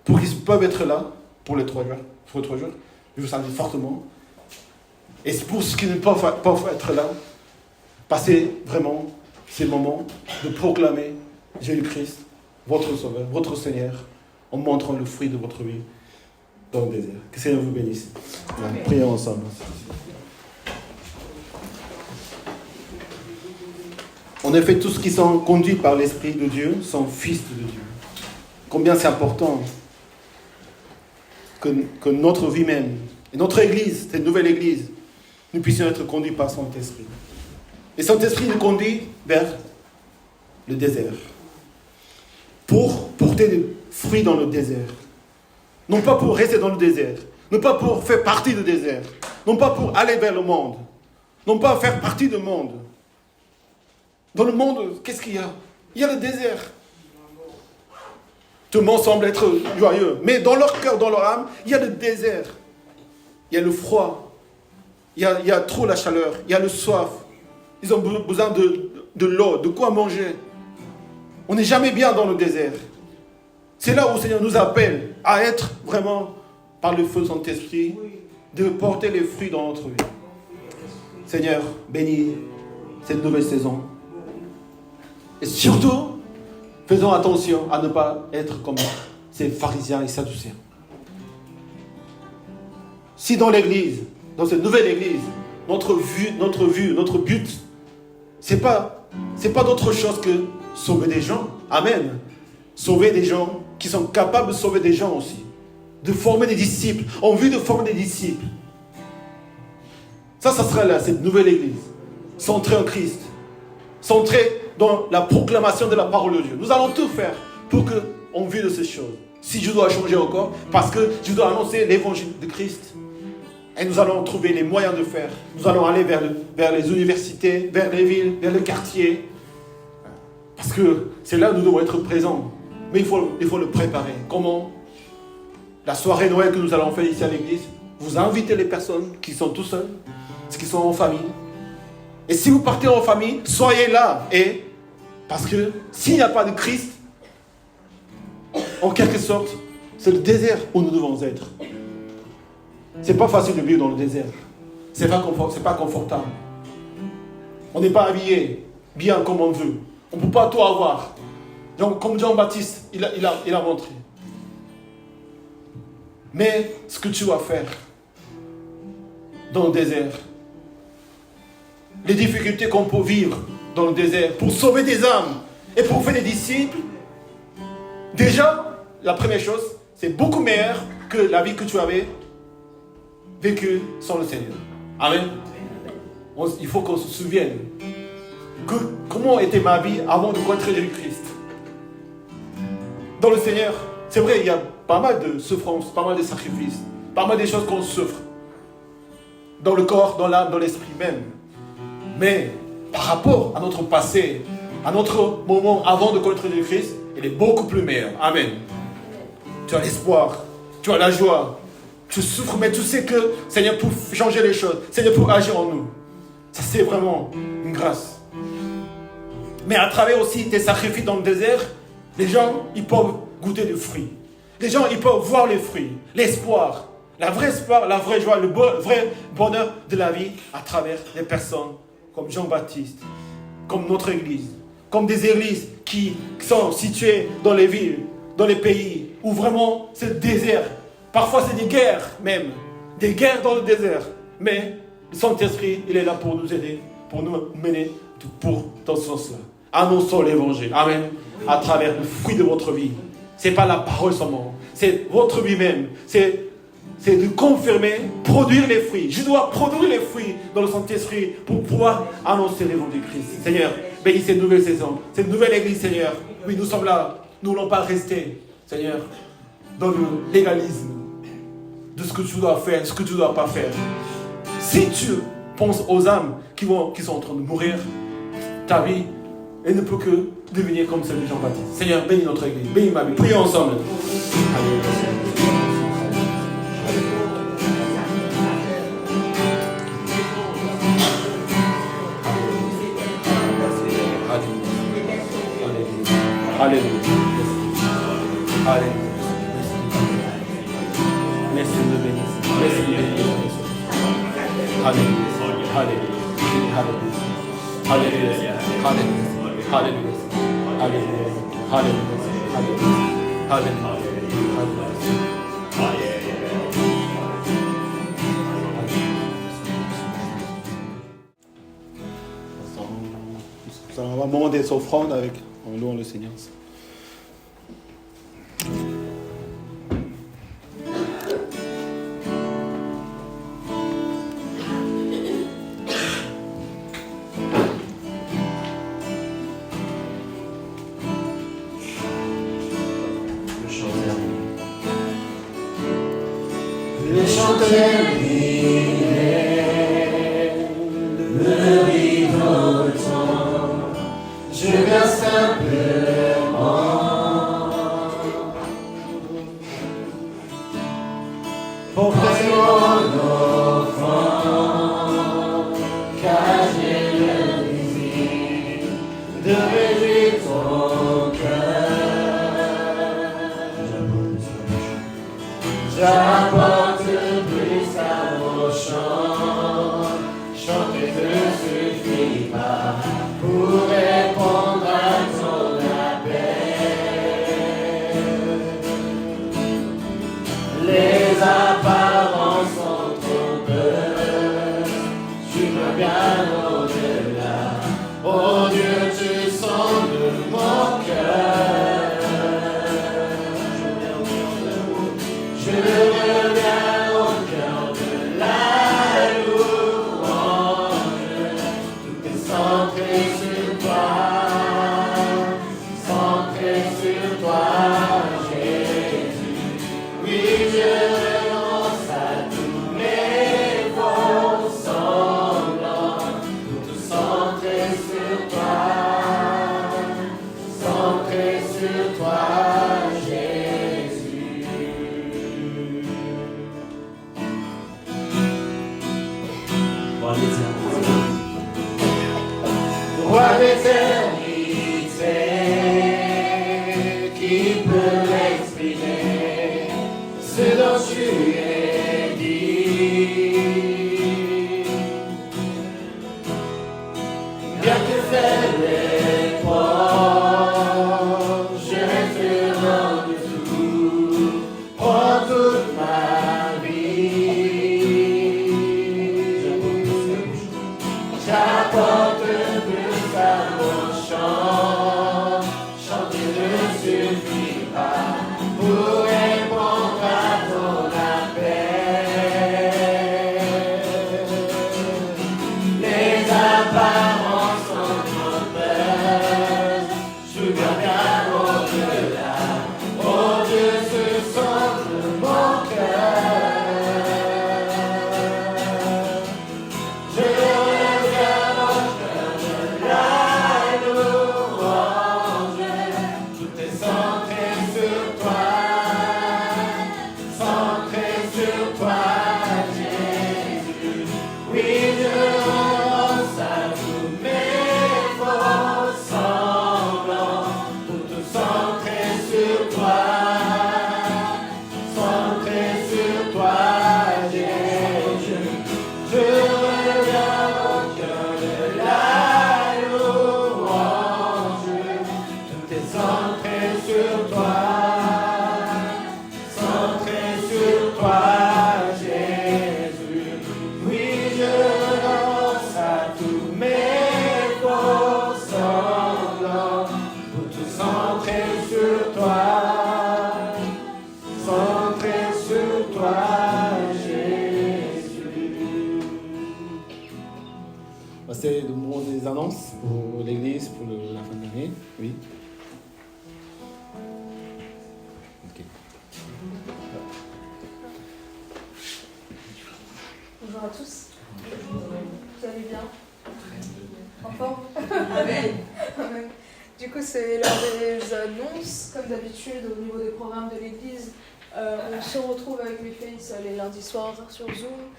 [SPEAKER 4] pour qu'ils peuvent être là pour les 3 jours, je vous invite fortement. Et pour ceux qui ne peuvent pas être là, passez vraiment ces moments de proclamer Jésus-Christ, votre Sauveur, votre Seigneur, en montrant le fruit de votre vie dans le désert. Que le Seigneur vous bénisse. Prions ensemble. En effet, tous qui sont conduits par l'Esprit de Dieu sont fils de Dieu. Combien c'est important que notre vie même, et notre Église, cette nouvelle Église, nous puissions être conduits par son Esprit. Et son Esprit nous conduit vers le désert. Pour porter des fruits dans le désert. Non pas pour rester dans le désert. Non pas pour faire partie du désert. Non pas pour aller vers le monde. Non pas faire partie du monde. Dans le monde, qu'est-ce qu'il y a? Il y a le désert. Tout le monde semble être joyeux. Mais dans leur cœur, dans leur âme, il y a le désert. Il y a le froid. Il y a trop la chaleur. Il y a le soif. Ils ont besoin de l'eau, de quoi manger. On n'est jamais bien dans le désert. C'est là où le Seigneur nous appelle à être vraiment, par le feu de son esprit, de porter les fruits dans notre vie. Seigneur, bénis cette nouvelle saison. Et surtout, faisons attention à ne pas être comme ces pharisiens et sadducéens. Si dans l'église, dans cette nouvelle église, notre but, c'est pas d'autre chose que sauver des gens. Amen. Sauver des gens qui sont capables de sauver des gens aussi. De former des disciples. En vue de former des disciples. Ça sera là, cette nouvelle église. Centrée en Christ. Centrée dans la proclamation de la parole de Dieu. Nous allons tout faire pour que, en vue de ces choses, si je dois changer encore, parce que je dois annoncer l'évangile de Christ. Et nous allons trouver les moyens de faire. Nous allons aller vers les universités, vers les villes, vers les quartiers. Parce que c'est là où nous devons être présents. Mais il faut le préparer. Comment? La soirée Noël que nous allons faire ici à l'église, vous invitez les personnes qui sont tout seuls, qui sont en famille. Et si vous partez en famille, soyez là. Et parce que s'il n'y a pas de Christ, en quelque sorte, c'est le désert où nous devons être. C'est pas facile de vivre dans le désert. C'est pas confortable. On n'est pas habillé bien comme on veut. On ne peut pas tout avoir. Donc, comme Jean-Baptiste, il a montré. Mais ce que tu vas faire dans le désert, les difficultés qu'on peut vivre dans le désert pour sauver des âmes et pour faire des disciples, déjà, la première chose, c'est beaucoup meilleur que la vie que tu avais vécue sans le Seigneur. Amen. Il faut qu'on se souvienne que comment était ma vie avant de connaître Jésus-Christ. Dans le Seigneur, c'est vrai, il y a pas mal de souffrances, pas mal de sacrifices, pas mal de choses qu'on souffre. Dans le corps, dans l'âme, dans l'esprit même. Mais par rapport à notre passé, à notre moment avant de connaître Jésus-Christ, il est beaucoup plus meilleur. Amen. Tu as l'espoir, tu as la joie, tu souffres, mais tu sais que Seigneur peut changer les choses, Seigneur peut agir en nous. Ça, c'est vraiment une grâce. Mais à travers aussi tes sacrifices dans le désert, les gens, ils peuvent goûter des fruits. Les gens, ils peuvent voir les fruits, l'espoir, la vraie espoir, la vraie joie, le vrai bonheur de la vie à travers des personnes comme Jean-Baptiste, comme notre église, comme des églises qui sont situées dans les villes, dans les pays où vraiment c'est le désert. Parfois c'est des guerres même, des guerres dans le désert. Mais le Saint-Esprit, il est là pour nous aider, pour nous mener dans ce sens-là. Annonçons l'évangile. Amen. À travers le fruit de votre vie. Ce n'est pas la parole seulement, c'est votre vie même. C'est de confirmer, produire les fruits. Je dois produire les fruits dans le Saint-Esprit pour pouvoir annoncer l'évangile de Christ. Seigneur, bénis cette nouvelle saison, cette nouvelle église, Seigneur. Oui, nous sommes là. Nous ne voulons pas rester, Seigneur, dans le légalisme de ce que tu dois faire, ce que tu ne dois pas faire. Si tu Pense aux âmes qui sont en train de mourir. Ta vie, elle ne peut que devenir comme celle de Jean-Baptiste. Seigneur, bénis notre Église, bénis ma vie. Prions ensemble. Alléluia. Alléluia. Merci de bénir. Merci de bénir. Alléluia. Alléluia. Alléluia. Alléluia. Alléluia. Alléluia. Alléluia. Alléluia. Nous allons avoir un moment des offrandes en louant le Seigneur.
[SPEAKER 5] Le chant terminé, le rideau tombe, je viens simplement porter mon offrande, car j'ai le désir de réjouir ton cœur. J'apporte plus à vos chants, chanter ne suffit pas pour répondre à ton appel. Les apparences sont trompeuses, tu vas bien au-delà. Oh Dieu, tu sondes mon cœur. Je reviens au cœur de la louange, tout est centré sur toi, Jésus. Oui, je renonce à tous mes faux semblants, tout centré sur toi, Jésus. Roi d'éternité, qui peut exprimer ce dont tu es dit? Bien que faible et pauvre, je reste en dessous, prends toute ma vie. J'apporte plus à mon chant, chanter ne suffit pas pour répondre à ton appel. Les apparences sont trompeuses, je viens bien au-delà. Oh Dieu, ce songe mon cœur. Je reviens au cœur de la louange, tout est centré sur toi, Jésus. Oui, je renonce à tous mes faux semblants, pour te centrer sur toi, Jésus. Je reviens au cœur de la louange, tout est centré sur toi, Jésus. Oui, je renonce à tous mes faux semblants, pour tout centrer sur toi, Jésus.
[SPEAKER 4] C'est le moment des annonces pour l'église, pour la fin de l'année. Oui. Ok.
[SPEAKER 6] Bonjour à tous. bien. En forme. Amen. Amen. Du coup, c'est l'heure des annonces. Comme d'habitude, au niveau des programmes de l'église, on se retrouve avec les filles les lundis soirs sur Zoom.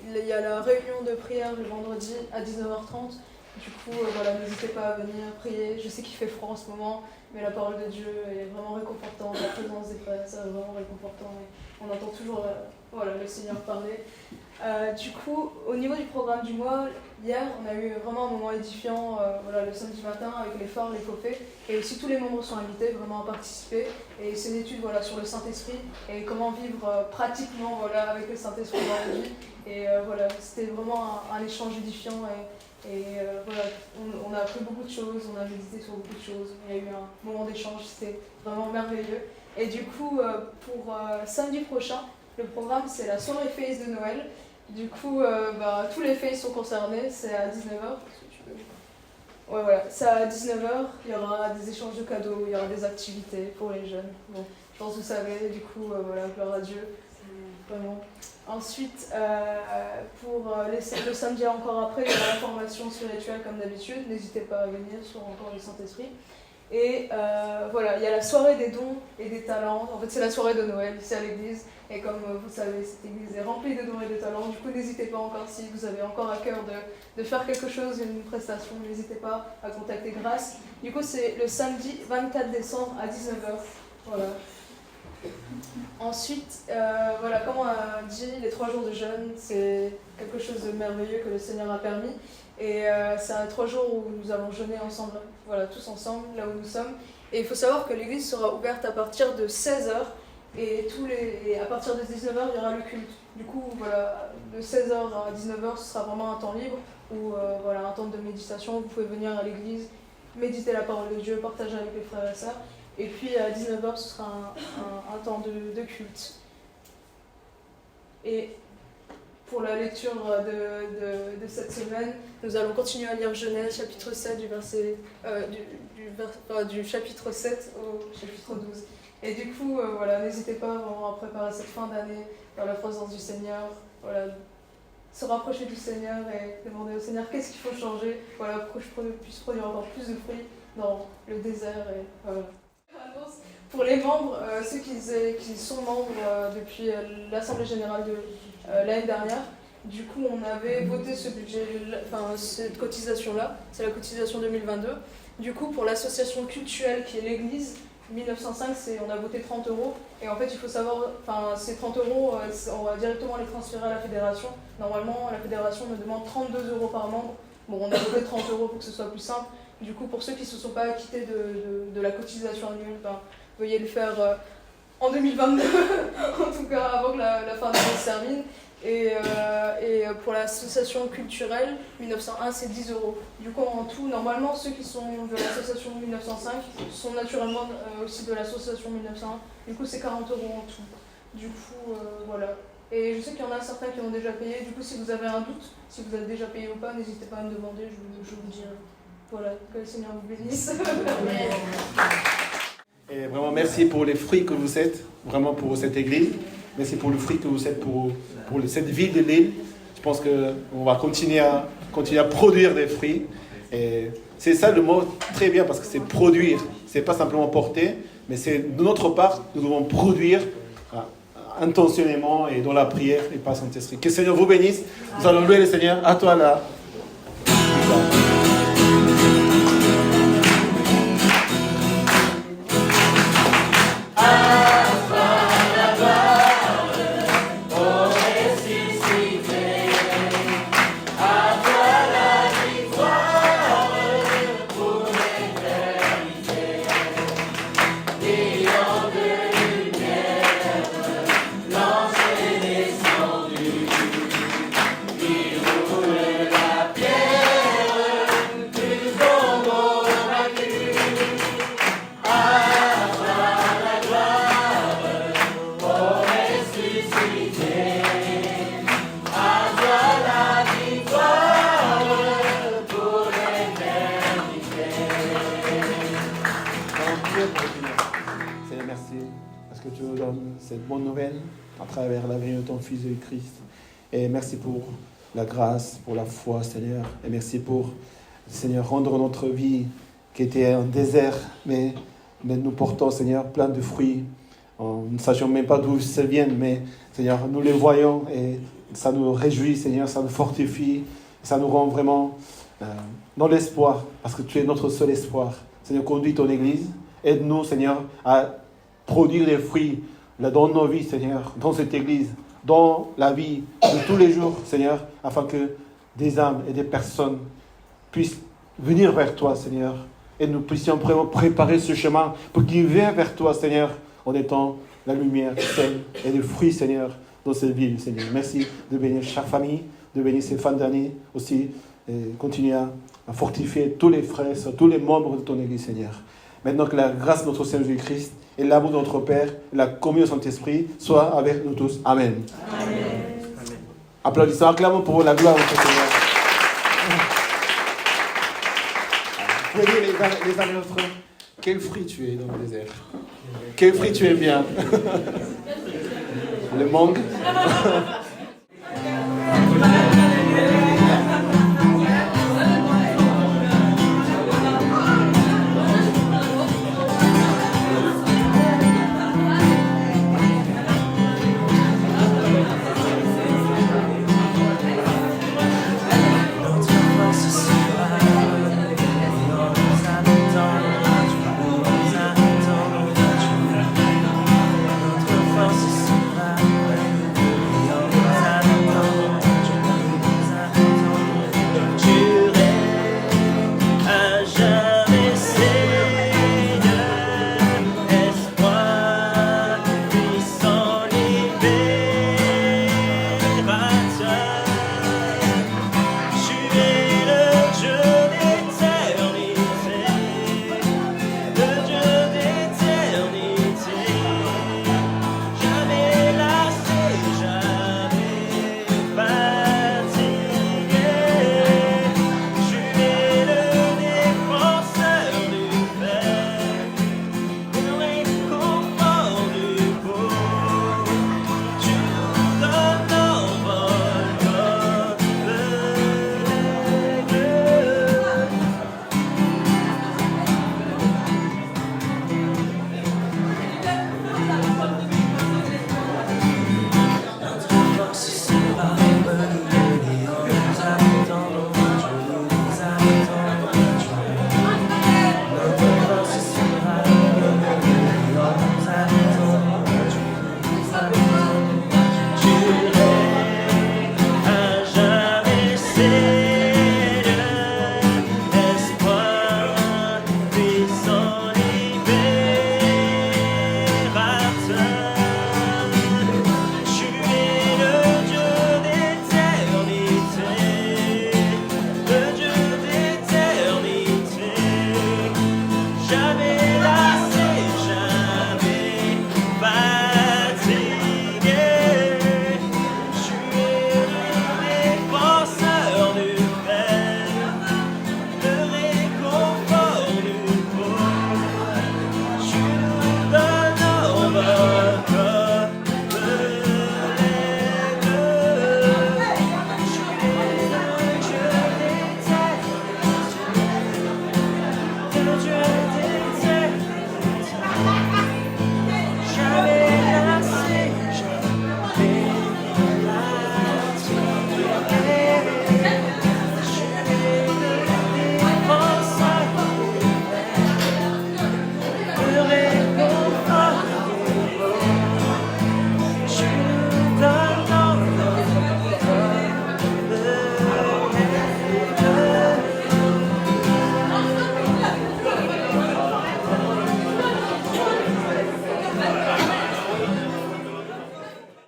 [SPEAKER 6] Il y a la réunion de prière le vendredi à 19h30. Du coup, voilà, n'hésitez pas à venir prier. Je sais qu'il fait froid en ce moment, mais la parole de Dieu est vraiment réconfortante. La présence des frères, ça est vraiment réconfortant. Et on entend toujours le Seigneur parler. Du coup, au niveau du programme du mois, hier, on a eu vraiment un moment édifiant le samedi matin avec les phares, les coffets. Et aussi tous les membres sont invités vraiment à participer. Et c'est une étude sur le Saint-Esprit et comment vivre pratiquement avec le Saint-Esprit dans la vie. Et c'était vraiment un échange édifiant. On a appris beaucoup de choses, on a médité sur beaucoup de choses. Il y a eu un moment d'échange, c'était vraiment merveilleux. Et du coup, pour samedi prochain, le programme c'est la soirée Face de Noël. Du coup, tous les Face sont concernés, c'est à 19h. C'est à 19h, il y aura des échanges de cadeaux, il y aura des activités pour les jeunes. Bon, je pense que vous savez, du coup, gloire à Dieu. Vraiment. Ensuite, pour le samedi encore après, il y aura la formation spirituelle comme d'habitude. N'hésitez pas à venir sur encore le Saint-Esprit. Et il y a la soirée des dons et des talents. En fait, c'est la soirée de Noël ici à l'église. Et comme vous savez, cette église est remplie de dons et de talents. Du coup, n'hésitez pas encore, si vous avez encore à cœur de faire quelque chose, une prestation, n'hésitez pas à contacter Grâce. Du coup, c'est le samedi 24 décembre à 19h. Voilà. Ensuite, comme on a dit, les 3 jours de jeûne, c'est quelque chose de merveilleux que le Seigneur a permis. Et c'est 3 jours où nous allons jeûner ensemble, tous ensemble, là où nous sommes. Et il faut savoir que l'église sera ouverte à partir de 16h. Et à partir de 19h, il y aura le culte. Du coup, de 16h à 19h, ce sera vraiment un temps libre, ou un temps de méditation. Vous pouvez venir à l'église, méditer la parole de Dieu, partager avec les frères et sœurs. Et puis à 19h, ce sera un temps de culte. Et pour la lecture de cette semaine, nous allons continuer à lire Genèse, chapitre 7, du chapitre 7 au chapitre 12. Et du coup, n'hésitez pas vraiment à préparer cette fin d'année dans la présence du Seigneur, se rapprocher du Seigneur et demander au Seigneur qu'est-ce qu'il faut changer, pour que je puisse produire encore plus de fruits dans le désert. Pour les membres, ceux qui sont membres depuis l'Assemblée Générale de l'année dernière, du coup on avait voté ce budget, cette cotisation-là, c'est la cotisation 2022. Du coup pour l'association cultuelle qui est l'église, 1905, on a voté 30 €. Et en fait il faut savoir, ces 30 €, on va directement les transférer à la fédération. Normalement la fédération me demande 32 € par membre. Bon, on a voté 30 € pour que ce soit plus simple. Du coup pour ceux qui ne se sont pas acquittés de la cotisation annuelle, veuillez le faire en 2022, en tout cas avant que la fin d'année se termine. Et pour l'association culturelle, 1901, c'est 10 €. Du coup, en tout, normalement, ceux qui sont de l'association 1905 sont naturellement aussi de l'association 1901. Du coup, c'est 40 € en tout. Du coup, Et je sais qu'il y en a certains qui ont déjà payé. Du coup, si vous avez un doute, si vous avez déjà payé ou pas, n'hésitez pas à me demander, je vous dirai. Voilà, que le Seigneur vous bénisse.
[SPEAKER 4] Et vraiment, merci pour les fruits que vous êtes, vraiment pour cette église. Merci pour le fruit que vous êtes pour cette ville de Lille. Je pense qu'on va continuer à produire des fruits. Et c'est ça le mot très bien, parce que c'est produire. C'est pas simplement porter, mais c'est de notre part, nous devons produire intentionnellement et dans la prière et par Saint-Esprit. Que le Seigneur vous bénisse. Nous allons louer le Seigneur. À toi là. Seigneur, merci parce que tu nous donnes cette bonne nouvelle à travers la venue de ton Fils Christ. Et merci pour la grâce, pour la foi, Seigneur. Et merci pour, Seigneur, rendre notre vie qui était un désert, mais nous portons, Seigneur, plein de fruits. Nous ne sachions même pas d'où ils viennent, mais, Seigneur, nous les voyons et ça nous réjouit, Seigneur, ça nous fortifie, ça nous rend vraiment dans l'espoir, parce que tu es notre seul espoir. Seigneur, conduis ton Église, aide-nous, Seigneur, à produire des fruits là dans nos vies, Seigneur, dans cette Église, dans la vie de tous les jours, Seigneur, afin que des âmes et des personnes puissent venir vers toi, Seigneur, et nous puissions vraiment préparer ce chemin pour qu'ils viennent vers toi, Seigneur, en étant la lumière, celle et le fruit, Seigneur, dans cette ville, Seigneur. Merci de bénir chaque famille, de bénir ces fins d'année aussi, et continuer à fortifier tous les frères, tous les membres de ton Église, Seigneur. Maintenant que la grâce de notre Seigneur Jésus-Christ et l'amour de notre Père, et la communion du Saint-Esprit soient avec nous tous. Amen.
[SPEAKER 6] Amen.
[SPEAKER 4] Applaudissons, acclamons pour la gloire de notre Seigneur. Vous pouvez dire les uns et les autres, quel fruit tu es dans le désert. Quel fruit tu aimes bien. Le mangue.